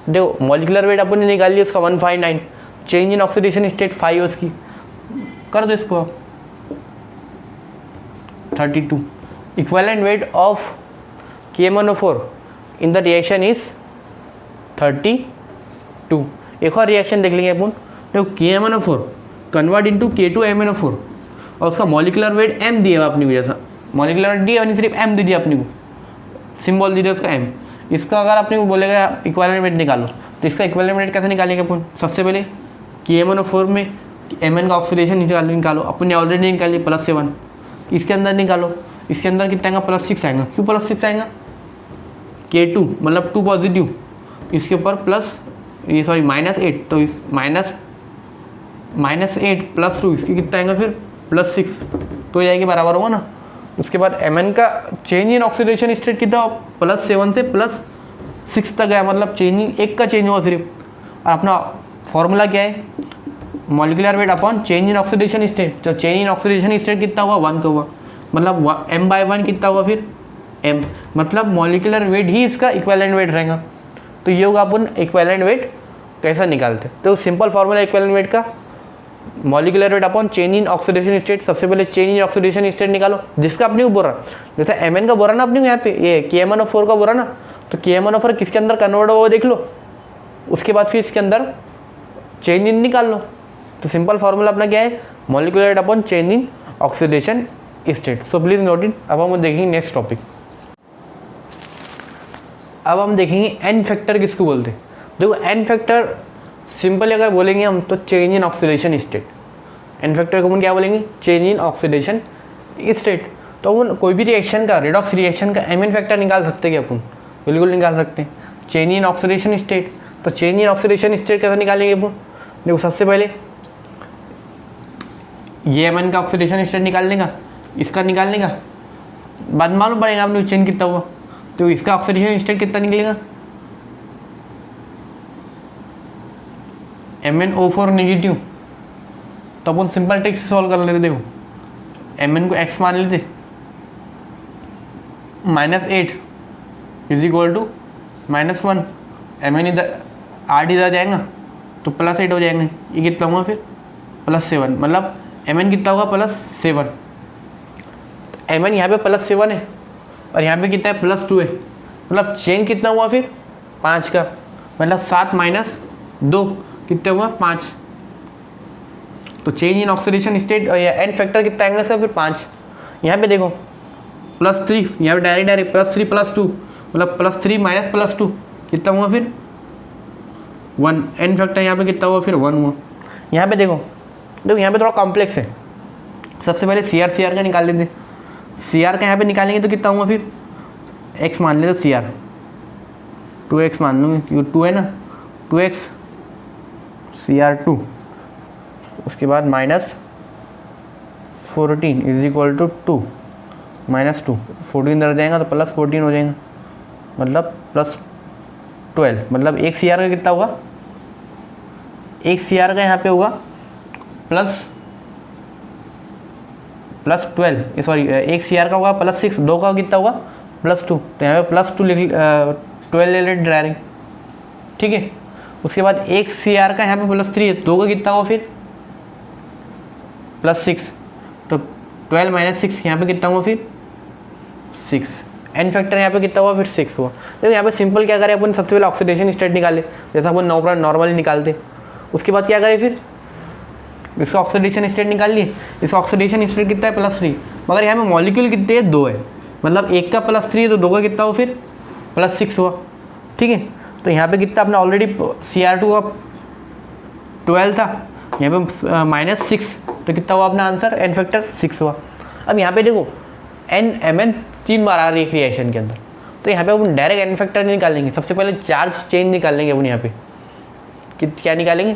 देखो मॉलिकुलर वेट अपन ने निकाल लिया उसका 159, चेंज इन ऑक्सीडेशन स्टेट 5 उसकी, कर दो इसको 32। Equivalent weight of KMnO4 in the reaction is 32। एक और रिएक्शन देख लेंगे अपन, देखो KMnO4 कन्वर्ट इनटू K2MnO4 और उसका मॉलिकुलर वेट m दिया अपनी को, जैसा मॉलिकुलर वेट दिया सिर्फ m दे दिया अपनी को, सिंबल दे दिया उसका m। इसका अगर अपने को बोलेगा इक्विवेलेंट वेट निकालो तो इसका इक्विवेलेंट वेट कैसे निकालेंगे अपन, सबसे पहले KMnO4 में Mn का ऑक्सीडेशन निकालो, अपन ने ऑलरेडी निकाल लिया +7, इसके अंदर निकालो, इसके अंदर कितना आएगा +6 आएगा, क्यों +6 आएगा, K2 मतलब 2 पॉजिटिव, इसके ऊपर -8, तो इस -8 +2 इसकी कितना आएगा फिर +6, तो जाएगी बराबर होगा ना। उसके बाद Mn का चेंज इन ऑक्सीडेशन स्टेट कितना, +7 से +6 तक है, मतलब चेंजिंग एक का चेंज हुआ सिर्फ। और अपना फॉर्मूला क्या है, molecular weight upon change in oxidation state, तो चेंज इन ऑक्सीडेशन स्टेट कितना हुआ 1 का हुआ, मतलब m/1 कितना हुआ फिर m, मतलब मॉलिकुलर वेट ही इसका इक्विवेलेंट वेट रहेगा। तो ये होगा अपन इक्विवेलेंट वेट कैसा निकालते, तो सिंपल फॉर्मूला इक्विवेलेंट वेट का molecular weight upon change in oxidation state. सबसे पहले चेंज इन ऑक्सीडेशन स्टेट निकालो, जिसका अपने को बोला, जैसे Mn का बोला ना अपने को यहाँ पे, ये KMnO4 का बोला ना, तो KMnO4 किसके अंदर कन्वर्ट हुआ देख लो, उसके बाद फिर इसके अंदर चेंज इन निकाल लो। तो सिंपल फार्मूला अपना क्या है, molecular weight upon change in oxidation state. So please note it. अब हम देखेंगे नेक्स्ट टॉपिक। अब हम देखेंगे एन फैक्टर किसको बोलते हैं। देखो एन फैक्टर सिंपली अगर बोलेंगे हम तो change in oxidation state, n factor को हम क्या बोलेंगे, चेंज इन ऑक्सीडेशन स्टेट। तो अपन कोई भी रिएक्शन का, रेडॉक्स रिएक्शन का एम एन फैक्टर निकाल सकते हैं क्या अपन, बिल्कुल निकाल सकते हैं, चेंज इन ऑक्सीडेशन स्टेट। तो चेंज इन ऑक्सीडेशन स्टेट कैसे निकालेंगे अपन, देखो सबसे पहले ये एम एन का ऑक्सीडेशन स्टेट निकाल लेगा, इसका निकाल लेगा, बाद मालूम पड़ेगा आपने चेंज कितना हुआ, तो इसका ऑक्सीडेशन स्टेट कितना निकलेगा, MnO4 नेगेटिव। तो अपन सिंपल ट्रिक से सॉल्व कर लेते। देखो Mn को x मान लेते, -8 इज इक्वल टू -1, Mn इधर 8 इधर जाएगा तो +8 हो जाएंगे, ये कितना हुआ फिर +7, मतलब Mn कितना होगा +7। Mn यहाँ पे +7 है और यहाँ पे कितना है +2 है, मतलब चेंज कितना हुआ फिर 5 का, मतलब 7 - 2 कितना हुआ 5। तो चेंज इन ऑक्सीडेशन स्टेट या एन फैक्टर कितना एंगल का फिर 5। यहाँ पे देखो +3, यहाँ पे डायरेक्ट +3 +2 मतलब +3 - +2 कितना हुआ फिर 1। एन फैक्टर यहाँ पे कितना हुआ फिर 1 हुआ। यहाँ पे देखो यहाँ पे थोड़ा कॉम्प्लेक्स है। सबसे पहले CR का निकाल लेते। CR का यहाँ पे निकालेंगे तो कितना हुआ फिर x मान लेते, CR 2x मान लूँगी क्योंकि 2 है ना, 2x CR2, उसके बाद -14 इज इक्वल टू 2 -2, 14 इधर जाएगा तो +14 हो जाएगा, मतलब +12, मतलब एक CR का कितना होगा, एक CR का यहाँ पे होगा +12, सॉरी एक CR का होगा +6, 2 का कितना होगा +2, तो यहाँ पे +2 लिख 12 ले लेते डायरेक्ट, ठीक है। उसके बाद एक CR का यहाँ पे +3 है, 2 का कितना हुआ फिर +6, तो 12 - 6 यहाँ पे कितना हुआ फिर 6। एन फैक्टर यहाँ पे कितना हुआ फिर 6 हुआ। देखो यहाँ पे सिंपल क्या करें अपन, सबसे पहले ऑक्सीडेशन स्टेट निकाले जैसा अपन नॉर्मली निकालते। उसके बाद क्या करें फिर इसका ऑक्सीडेशन स्टेट निकाल लिए। इसका ऑक्सीडेशन स्टेट कितना है +3, मगर यहाँ पे मॉलिक्यूल कितने हैं 2 है, मतलब एक का +3 है तो 2 का कितना हुआ फिर +6 हुआ, ठीक है। तो यहाँ पे कितना अपना ऑलरेडी CR2 का 12 था, यहाँ पे -6, तो कितना हुआ अपना आंसर, एन फैक्टर 6 हुआ। अब यहाँ पे देखो Mn 3 बार आ रही है रिएक्शन के अंदर, तो यहाँ पे अपन डायरेक्ट एन फैक्टर नहीं निकालेंगे, सबसे पहले चार्ज चेंज निकालेंगे अपन। यहाँ पे क्या निकालेंगे,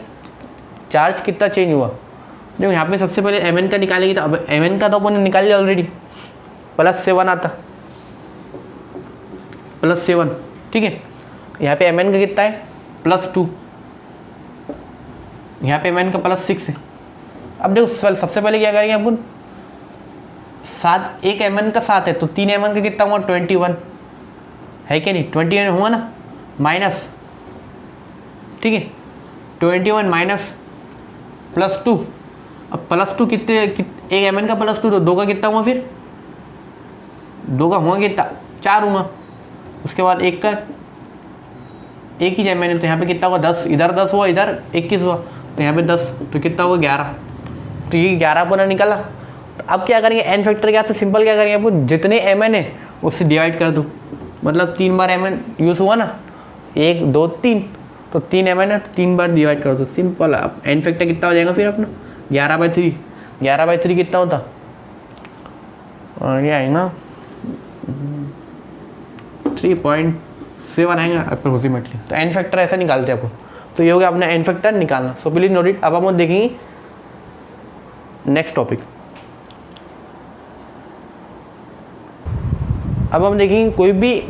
चार्ज कितना चेंज हुआ। देखो यहाँ पे सबसे पहले Mn का निकालेंगे, तो अब Mn का तो अपन निकाल लिया ऑलरेडी, +7 आता, +7, ठीक है। यहाँ पे Mn का कितना है +2, यहाँ पे Mn का +6 है। अब देखो सबसे पहले क्या करेंगे अपन, 7, एक Mn का 7 है तो 3 Mn का कितना हुआ 21, है कि नहीं, 21 हुआ ना, माइनस, ठीक है, 21 माइनस +2। अब +2 कितने, एक mn का +2 तो 2 का कितना हुआ, फिर 2 का हुआ कितना, 4 हुआ। उसके बाद 1 का, 1 ही mn, तो यहाँ पे कितना हुआ 10, इधर 10 हुआ, इधर 21 हुआ, तो यहाँ पे 10, तो कितना हुआ 11। तो ये 11 अपना निकला। तो अब क्या करेंगे, n फैक्टर क्या, तो सिंपल क्या करेंगे, आपको जितने mn है उससे डिवाइड कर दो, मतलब 3 बार mn यूज़ हुआ ना, 1 2 3, तो 3 mn है, तो 3 बार डिवाइड कर दो, सिंपल। अब n फैक्टर कितना हो जाएगा फिर अपना, 11/3, 11/3 कितना होता, और ये आएगा 3.7 आएगा अप्रोक्सीमेटली। तो n फैक्टर ऐसा निकालते हैं आपको। तो ये हो गया अपना n फैक्टर निकालना। सो प्लीज नोट इट। अब हम देखेंगे नेक्स्ट टॉपिक। अब हम देखेंगे कोई भी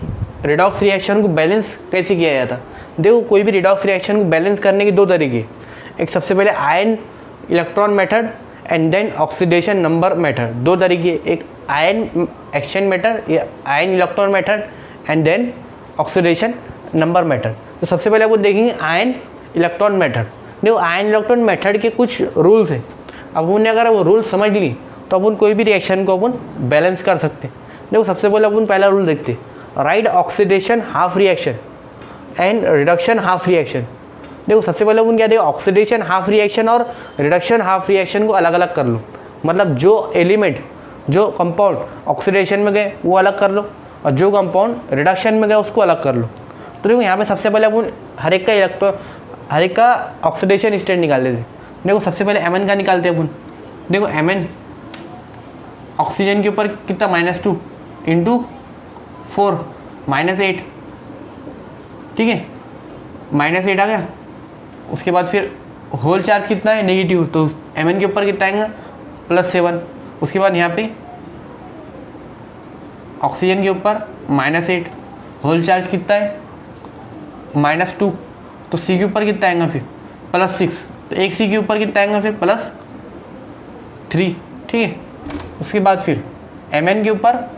रिडॉक्स रिएक्शन को बैलेंस कैसे किया जाता। देखो, कोई भी रिडॉक्स रिएक्शन को बैलेंस करने के दो तरीके, एक सबसे पहले ion electron method and then oxidation number method. दो तरीके, एक आयन एक्शन मेथड या ion electron method and then oxidation number method. तो सबसे पहले आपको देखेंगे आयन इलेक्ट्रॉन मेथड। देखो, आयन इलेक्ट्रॉन मेथड के कुछ रूल्स हैं। अब उन्हें अगर वो रूल समझ ली तो अपन कोई भी रिएक्शन को अपन बैलेंस कर सकते हैं। देखो, सबसे पहले अपन पहला रूल देखते हैं, right oxidation half reaction and reduction half reaction. देखो, सबसे पहले अपन क्या देखो, ऑक्सीडेशन हाफ रिएक्शन और रिडक्शन हाफ रिएक्शन को अलग अलग कर लो। मतलब जो एलिमेंट, जो कंपाउंड ऑक्सीडेशन में गए वो अलग कर लो, और जो कंपाउंड रिडक्शन में गए उसको अलग कर लो। तो देखो, यहाँ पे सबसे पहले अपन हर एक का ऑक्सीडेशन स्टेट निकाल लेते हैं। देखो, सबसे पहले Mn का निकालते हैं अपन। देखो, Mn ऑक्सीजन के ऊपर कितना, -2 × 4 -8, ठीक है, -8 आ गया। उसके बाद फिर होल चार्ज कितना है, नेगेटिव, तो Mn के ऊपर कितना आएगा, +7। उसके बाद यहाँ पे ऑक्सीजन के ऊपर -8, होल चार्ज कितना है, -2, तो C के ऊपर कितना आएगा फिर, +6, तो एक C के ऊपर कितना आएगा फिर, +3, ठीक है। उसके बाद फिर Mn के ऊपर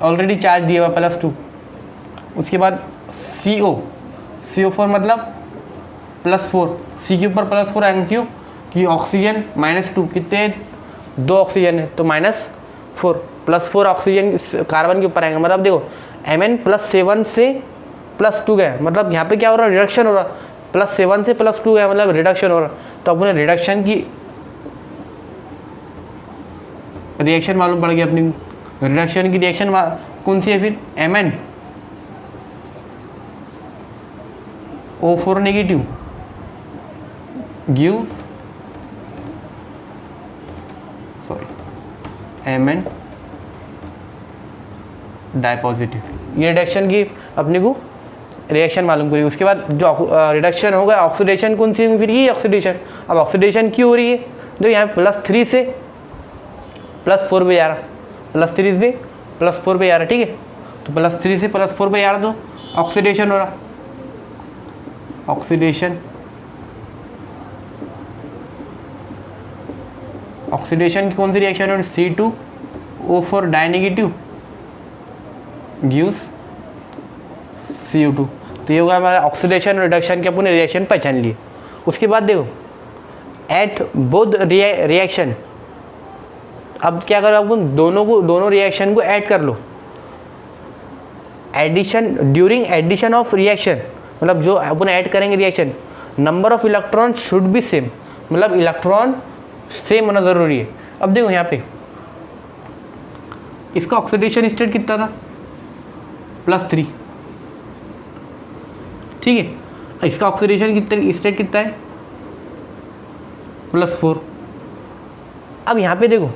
ऑलरेडी चार्ज दिया हुआ +2। उसके बाद CO4 मतलब +4, C के ऊपर +4 आएंगे, क्यों, कि ऑक्सीजन -2, कितने, 2 ऑक्सीजन है, तो -4, +4 ऑक्सीजन कार्बन के ऊपर आएंगे। मतलब देखो, Mn +7 से +2 गया, मतलब यहाँ पे क्या हो रहा है, रिडक्शन हो रहा है। +7 से +2 गया, मतलब रिडक्शन हो रहा है। तो अपने रिडक्शन की रिएक्शन मालूम पड़ गई अपनी। रिडक्शन की रिएक्शन कौन सी है फिर, Mn O4 negative give Mn die positive. ये रिडक्शन की अपने को रिएक्शन मालूम करी। उसके बाद जो रिडक्शन होगा, ऑक्सीडेशन कौन सी, फिर ये ऑक्सीडेशन। अब ऑक्सीडेशन क्यों हो रही है, तो यहाँ +3 से +4 पे जा रहा, +3 से +4 पे जा रहा, ठीक है। तो +3 से +4 पे जा रहा, तो ऑक्सीडेशन हो रहा। ऑक्सीडेशन की कौन सी रिएक्शन हो रही, C2O4 die negative gives CO2। तो ये होगा हमारा ऑक्सीडेशन रिडक्शन के अपने रिएक्शन पहचान लिए। उसके बाद देखो, एट बोथ रिएक्शन, अब क्या करो, अपन दोनों रिएक्शन को ऐड कर लो। Addition, during addition of reaction, मतलब जो अपन ऐड करेंगे reaction, number of electron should be same, मतलब इलेक्ट्रॉन सेम होना ज़रूरी है। अब देखो, यहाँ पे इसका ऑक्सीडेशन स्टेट कितना था, +3, ठीक है। इसका ऑक्सीडेशन स्टेट कितना है, +4। अब यहाँ पे देखो,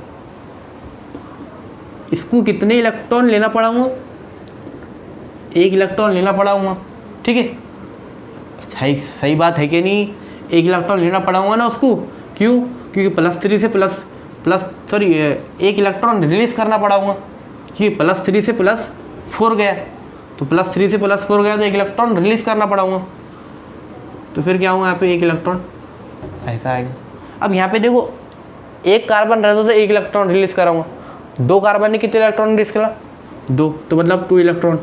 इसको कितने इलेक्ट्रॉन लेना पड़ाऊंगा, 1 इलेक्ट्रॉन लेना पड़ाऊंगा, ठीक है। सही बात है कि नहीं, 1 इलेक्ट्रॉन लेना पड़ाऊंगा ना उसको, क्यों, क्योंकि +3 से एक इलेक्ट्रॉन रिलीज करना पड़ाऊंगा, क्योंकि +3 से +4 गया, तो +3 से +4 गया, तो 1 इलेक्ट्रॉन रिलीज करना पड़ाऊंगा। तो फिर क्या होगा, यहाँ पे 1 इलेक्ट्रॉन ऐसा आएगा। अब यहाँ पे देखो, 1 कार्बन रहता तो 1 इलेक्ट्रॉन रिलीज कराऊंगा, 2 कार्बन ने कितने इलेक्ट्रॉन रिलीज करा, 2, तो मतलब 2 इलेक्ट्रॉन,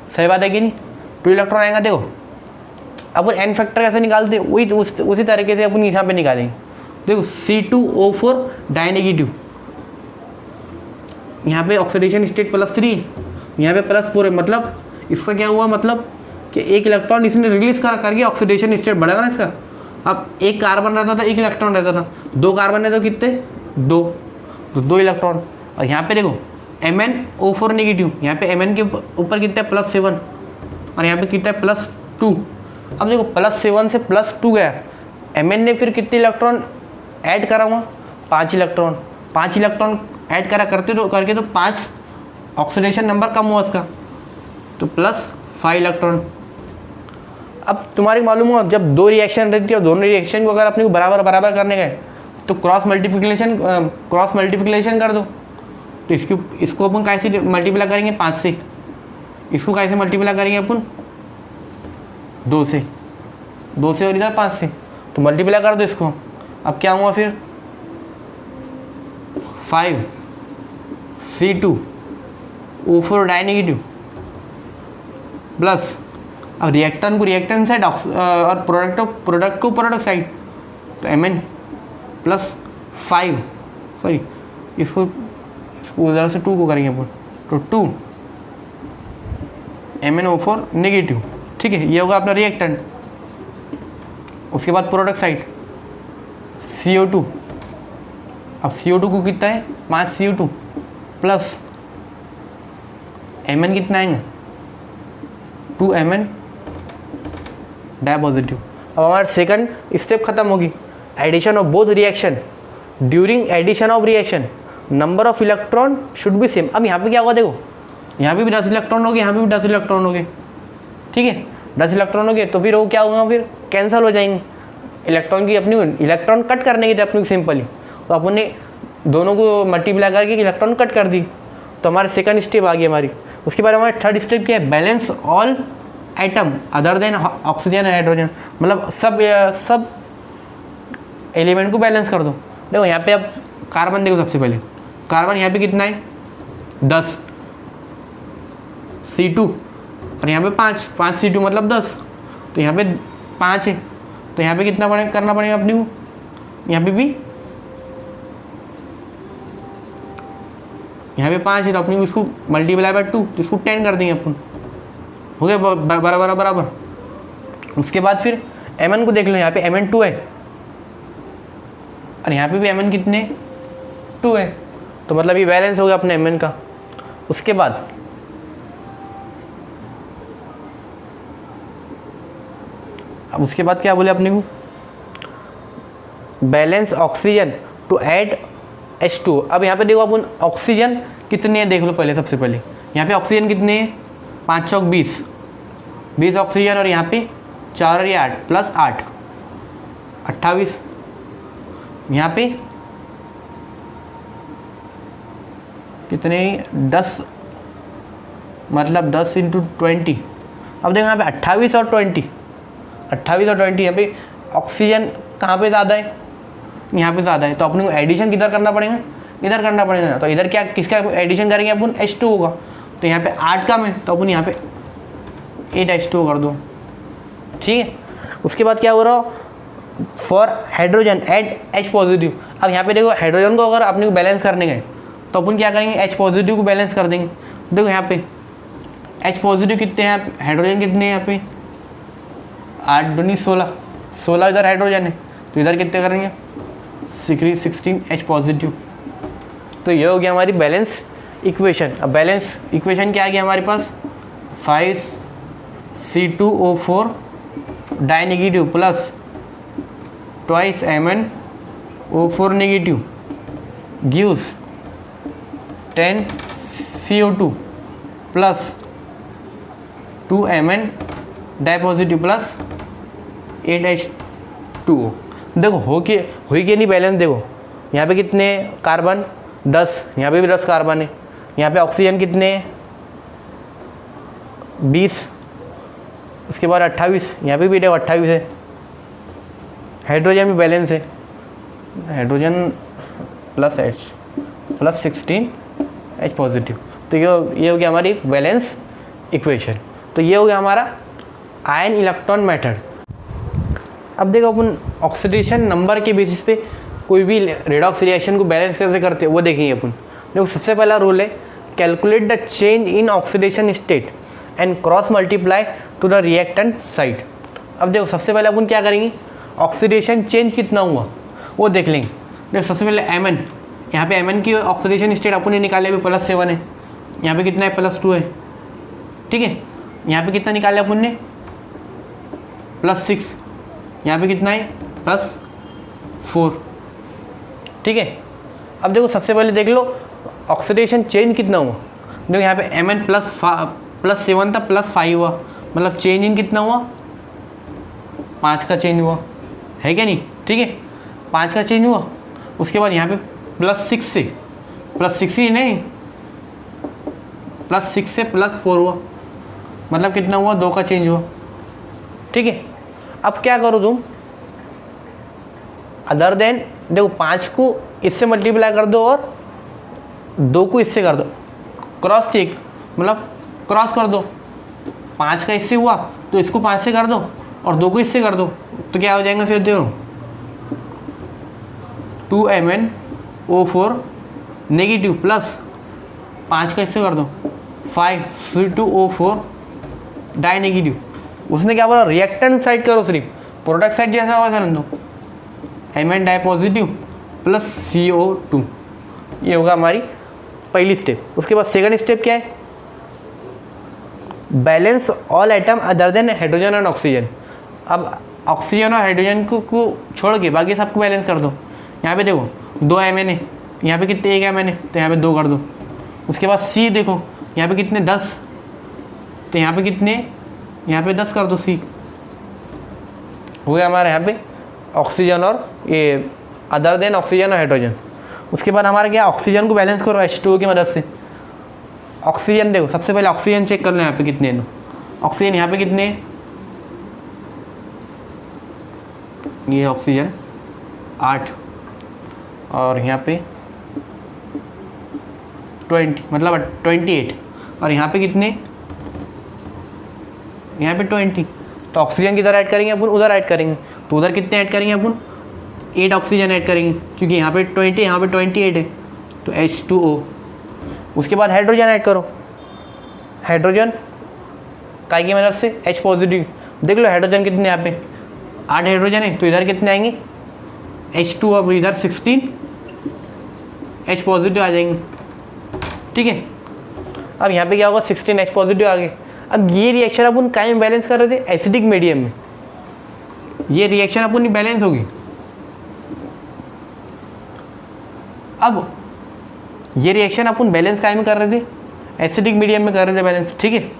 सही बात है कि नहीं, 2 इलेक्ट्रॉन आएगा। देखो अपन एन फैक्टर कैसे निकालते हैं, वही उसी तरीके से अपन यहाँ पे निकालेंगे। देखो C2O4 डाइनेगेटिव, यहाँ पे ऑक्सीडेशन स्टेट +3, यहाँ पे +4 है, मतलब इसका क्या हुआ, मतलब कि एक इलेक्ट्रॉन इसने रिलीज करके ऑक्सीडेशन स्टेट बढ़ेगा ना इसका। अब एक कार्बन रहता था, एक इलेक्ट्रॉन रहता था, 2 कार्बन है तो कितने, 2, तो 2 इलेक्ट्रॉन। और यहाँ पे देखो MnO4 नेगेटिव, यहाँ पे Mn के ऊपर कितना है, +7, और यहाँ पे कितना है, +2। अब देखो +7 से +2 गया, Mn ने फिर कितने इलेक्ट्रॉन ऐड करा हुआ, 5 इलेक्ट्रॉन। 5 इलेक्ट्रॉन ऐड करा करके तो 5 ऑक्सीडेशन नंबर कम हुआ इसका, तो +5 इलेक्ट्रॉन। अब तुम्हारी मालूम हो, जब 2 रिएक्शन रहती है और दोनों रिएक्शन को अगर अपने को बराबर बराबर करने गए तो क्रॉस मल्टीप्लिकेशन कर दो। तो इसको अपन कैसे मल्टीप्लाई करेंगे, 5 से। इसको कैसे मल्टीप्लाई करेंगे अपन, 2 से और इधर 5 से, तो मल्टीप्लाई कर दो इसको। अब क्या हुआ फिर, 5 C2O4 डाइनेगेटिव प्लस, अब रिएक्टेंट को रिएक्टेंट साइड और प्रोडक्ट को प्रोडक्ट साइड, तो Mn +5, सॉरी इसको उधर से 2 को करेंगे अपन, तो 2 MnO4 नेगेटिव, ठीक है, ये होगा अपना रिएक्टेंट। उसके बाद प्रोडक्ट साइड CO2, अब CO2 को कितना है, 5 CO2 प्लस Mn कितना आएंगे, 2 Mn डाई पॉजिटिव। अब हमारा सेकंड स्टेप खत्म होगी, addition of both reaction. During addition of reaction number of electron should be same. अब यहाँ पे क्या होगा, देखो यहाँ पे भी 10 इलेक्ट्रॉन हो गए, यहाँ पे भी 10 इलेक्ट्रॉन हो गए, ठीक है, 10 इलेक्ट्रॉन हो गए, तो फिर वो क्या होगा, फिर कैंसिल हो जाएंगे इलेक्ट्रॉन की, अपनी इलेक्ट्रॉन कट करने की थी अपनी सिंपली, तो अपन ने दोनों को मल्टीप्लाई करके इलेक्ट्रॉन कट कर दी, तो हमारे सेकंड स्टेप आ गई हमारी। उसके बाद हमारा थर्ड स्टेप क्या है, balance all atom other than oxygen and hydrogen, मतलब सब एलिमेंट को बैलेंस कर दो। देखो यहाँ पे अब कार्बन देखो, सबसे पहले कार्बन यहाँ पे कितना है, 10 C2, और यहाँ पे 5 C2 मतलब 10, तो यहाँ पे 5 है, तो यहाँ पे कितना करना पड़ेगा अपने को, यहाँ पे भी यहाँ पे 5 है, तो अपनी इसको मल्टीप्लाई बाय 2, तो इसको 10 कर देंगे अपन, हो गया बराबर। उसके बाद फिर Mn को देख लो, यहाँ पे Mn 2 है और यहाँ पे भी Mn कितने 2 है, तो मतलब ये बैलेंस हो गया अपने Mn का। उसके बाद अब उसके बाद क्या बोले अपने को, balance oxygen to add H2। अब यहाँ पे देखो अपन ऑक्सीजन कितने हैं देख लो पहले, सबसे पहले यहाँ पे ऑक्सीजन कितने हैं, 5 चौक 20 ऑक्सीजन, और यहाँ पे 4 और 8 प्लस 8 28, यहाँ पे कितने 10, मतलब 10 × 20। अब देखो यहाँ पे 28 और 20 यहाँ पे ऑक्सीजन कहाँ पे ज़्यादा है, यहाँ पे ज़्यादा है, तो अपने को एडिशन किधर करना पड़ेगा, इधर करना पड़ेगा। तो इधर क्या किसका एडिशन करेंगे अपन, H2 होगा, तो यहाँ पे 8 कम है, तो अपन यहाँ पे 8 H2 कर दो, ठीक है। उसके बाद क्या हो रहा, for hydrogen add H positive. अब यहाँ पे देखो हाइड्रोजन को अगर अपने को बैलेंस करने गए तो अपन क्या करेंगे, H पॉजिटिव को बैलेंस कर देंगे। देखो यहाँ पे H पॉजिटिव कितने हैं, हाइड्रोजन कितने हैं, यहाँ पे 8 दूनी 16 इधर हाइड्रोजन है, तो इधर कितने करेंगे 16 H पॉजिटिव। तो ये हो गया हमारी बैलेंस इक्वेशन। अब बैलेंस इक्वेशन क्या आ गया हमारे पास, 5 C2O4 dinegative plus 2 MnO4 negative gives 10 CO2 plus 2 Mn die positive plus 8 H2O। देखो हो कि नहीं बैलेंस, देखो यहाँ पे कितने कार्बन 10, यहाँ पे भी 10 कार्बन है, यहाँ पे ऑक्सीजन कितने 20, उसके बाद 28, यहाँ पे भी देखो 28 है। हाइड्रोजन भी बैलेंस है, hydrogen plus H plus 16 H positive. तो ये हो गया हमारी बैलेंस इक्वेशन। तो ये हो गया हमारा आयन इलेक्ट्रॉन मेथड। अब देखो अपन ऑक्सीडेशन नंबर के बेसिस पे कोई भी रेडॉक्स रिएक्शन को बैलेंस कैसे करते हैं वो देखेंगे अपन। देखो सबसे पहला रूल है calculate the change in oxidation state and cross multiply two the reactant side. अब देखो सबसे पहले अपन क्या करेंगे, ऑक्सीडेशन चेंज कितना हुआ वो देख लेंगे। देखो सबसे पहले Mn, यहाँ पे Mn की ऑक्सीडेशन स्टेट अपन ने निकाले अभी +7 है, यहाँ पे कितना है +2 है, ठीक है। यहाँ पे कितना निकाला अपन ने +6, यहाँ पे कितना है +4, ठीक है। अब देखो सबसे पहले देख लो ऑक्सीडेशन चेंज कितना हुआ। देखो यहाँ पे Mn +7 था +5 हुआ, मतलब चेंज इन कितना हुआ 5 का चेंज हुआ है क्या नहीं, ठीक है 5 का चेंज हुआ। उसके बाद यहाँ पे +6 से +6 ही नहीं +6 से +4 हुआ, मतलब कितना हुआ 2 का चेंज हुआ, ठीक है। अब क्या करो तुम, अदर देन देखो 5 को इससे मल्टीप्लाई कर दो और 2 को इससे कर दो, क्रॉस चेक मतलब क्रॉस कर दो। 5 का इससे हुआ तो इसको 5 से कर दो और 2 को इससे कर दो, तो क्या हो जाएगा फिर देखो 2MnO4 नेगेटिव प्लस 5 का इससे कर दो 5C2O4 डाई नेगेटिव। उसने क्या बोला रिएक्टेंट साइड करो, सिर्फ प्रोडक्ट साइड जैसा होगा सर, तो Mn die positive plus CO2, ये होगा हमारी पहली स्टेप। उसके बाद सेकंड स्टेप क्या है, balance all item other than hydrogen and oxygen. अब ऑक्सीजन और हाइड्रोजन को छोड़ के बाकी सबको बैलेंस कर दो। यहाँ पे देखो 2 Mn है, यहाँ पे कितने 1 Mn है तो यहाँ पे 2 कर दो। उसके बाद C देखो यहाँ पे कितने 10, तो यहाँ पे कितने, यहाँ पे 10 कर दो, C हो गया हमारे यहाँ पे ऑक्सीजन और ये अदर देन ऑक्सीजन और हाइड्रोजन। उसके बाद हमारा क्या, ऑक्सीजन को बैलेंस करो H2O की मदद से। ऑक्सीजन देखो सबसे पहले ऑक्सीजन चेक कर लो यहाँ पे कितने हैं, ऑक्सीजन यहाँ पे कितने, ये ऑक्सीजन 8 और यहाँ पे 20 मतलब 28 और यहाँ पे कितने, यहाँ पे 20। तो ऑक्सीजन किधर ऐड करेंगे अपन, उधर ऐड करेंगे, तो उधर कितने ऐड करेंगे अपन 8 ऑक्सीजन ऐड करेंगे, क्योंकि यहाँ पे 20 यहाँ पे 28 है, तो H2O। उसके बाद हाइड्रोजन ऐड करो, हाइड्रोजन काय की मदद से H पॉजिटिव। देख लो हाइड्रोजन कितने यहाँ पे 8 हाइड्रोजन है, तो इधर कितने आएंगे H2, अब इधर 16 H पॉजिटिव आ जाएंगे, ठीक है। अब यहाँ पे क्या होगा 16 H पॉजिटिव आ गए। अब ये रिएक्शन अपन काय में बैलेंस कर रहे थे, एसिडिक मीडियम में, ये रिएक्शन अपन बैलेंस होगी। अब ये रिएक्शन अपन बैलेंस काय में कर रहे थे, एसिडिक मीडियम में कर रहे थे बैलेंस, ठीक है।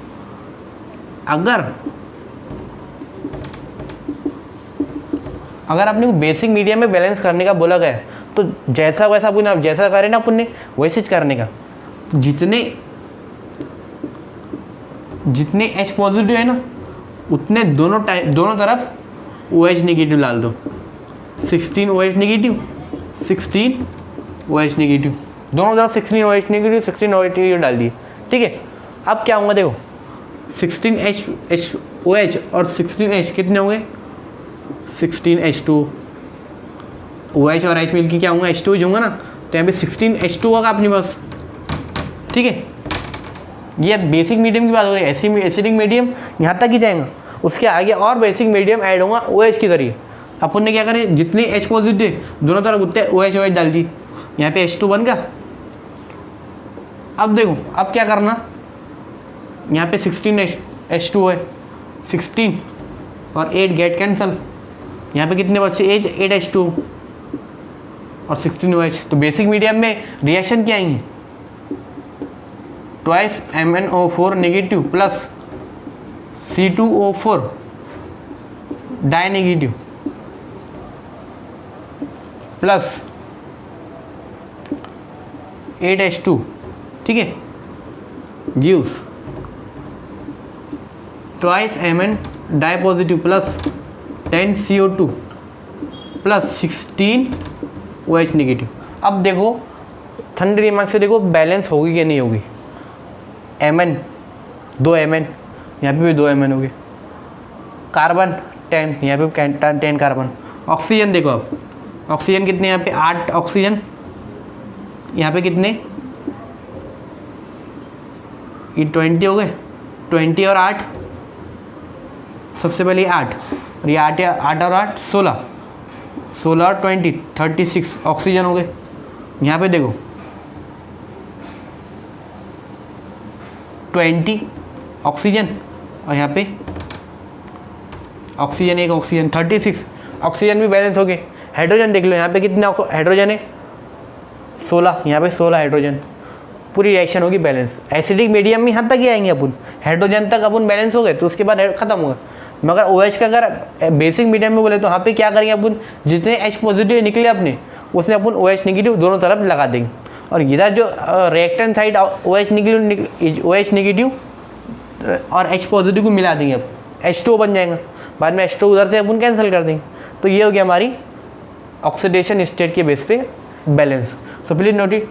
अगर अपने को बेसिक मीडियम में बैलेंस करने का बोला गया तो जैसा वैसा अपन आप जैसा करें ना अपन ने वैसे ही करने का। तो जितने H पॉजिटिव है ना उतने दोनों तरफ OH नेगेटिव डाल दो, 16 OH नेगेटिव 16 OH नेगेटिव, दोनों तरफ 16 OH नेगेटिव 16 OH नेगेटिव डाल दिए, ठीक है। अब क्या होगा देखो 16 OH और 16 H कितने होंगे 16 H2, OH और H मिलकर क्या होंगे H2 होगा ना, तो यहाँ पे 16 H2 होगा अपने पास, ठीक है। ये बेसिक मीडियम की बात हो रही है, एसिडिक मीडियम यहाँ तक ही जाएगा, उसके आगे और बेसिक मीडियम ऐड होगा OH के जरिए। अपन ने क्या करें जितने H पॉजिटिव दोनों तरफ उतने OH डाल दी, यहाँ पे H2 बन गया। अब देखो अब क्या करना, यहाँ पे 16 H2 है, 16 और 8 गेट कैंसल, यहाँ पे कितने बच्चे 8 H2 और 16 OH। तो बेसिक मीडियम में रिएक्शन क्या आएंगे, twice MnO4 negative plus C2O4 dinegative plus 8H2, ठीक है, gives twice Mn die positive plus 10CO2 plus 16 OH negative. अब देखो ठंडे दिमाग से देखो बैलेंस होगी कि नहीं होगी। Mn 2 Mn यहाँ पे भी 2 Mn हो गए। कार्बन 10, यहाँ पे 10 कार्बन। ऑक्सीजन देखो, अब ऑक्सीजन कितने यहाँ पे 8 ऑक्सीजन, यहाँ पे कितने, ये 20 हो गए, 20 और 8, सबसे पहले 8 और ये 8 और 8 16, 16 और 20 36 ऑक्सीजन हो गए। यहाँ पे देखो 20 ऑक्सीजन और यहाँ पे ऑक्सीजन 1 ऑक्सीजन 36, ऑक्सीजन भी बैलेंस हो गए। हाइड्रोजन देख लो, यहाँ पे कितना हाइड्रोजन है 16, यहाँ पे 16 हाइड्रोजन, पूरी रिएक्शन होगी बैलेंस। एसिडिक मीडियम में यहाँ तक ही आएंगे अपन, हाइड्रोजन तक अपन बैलेंस हो गए तो उसके बाद खत्म होगा। मगर OH का अगर बेसिक मीडियम में बोले तो यहाँ पे क्या करेंगे अपन, जितने H पॉजिटिव निकले अपने उसमें अपन OH नेगेटिव दोनों तरफ लगा देंगे, और इधर जो रिएक्टेंट साइड OH नेगेटिव और H पॉजिटिव को मिला देंगे, अब H2O बन जाएगा, बाद में H2 उधर से अपन कैंसिल कर देंगे। तो ये हो गया हमारी ऑक्सीडेशन स्टेट के बेस पे balance. So please note it.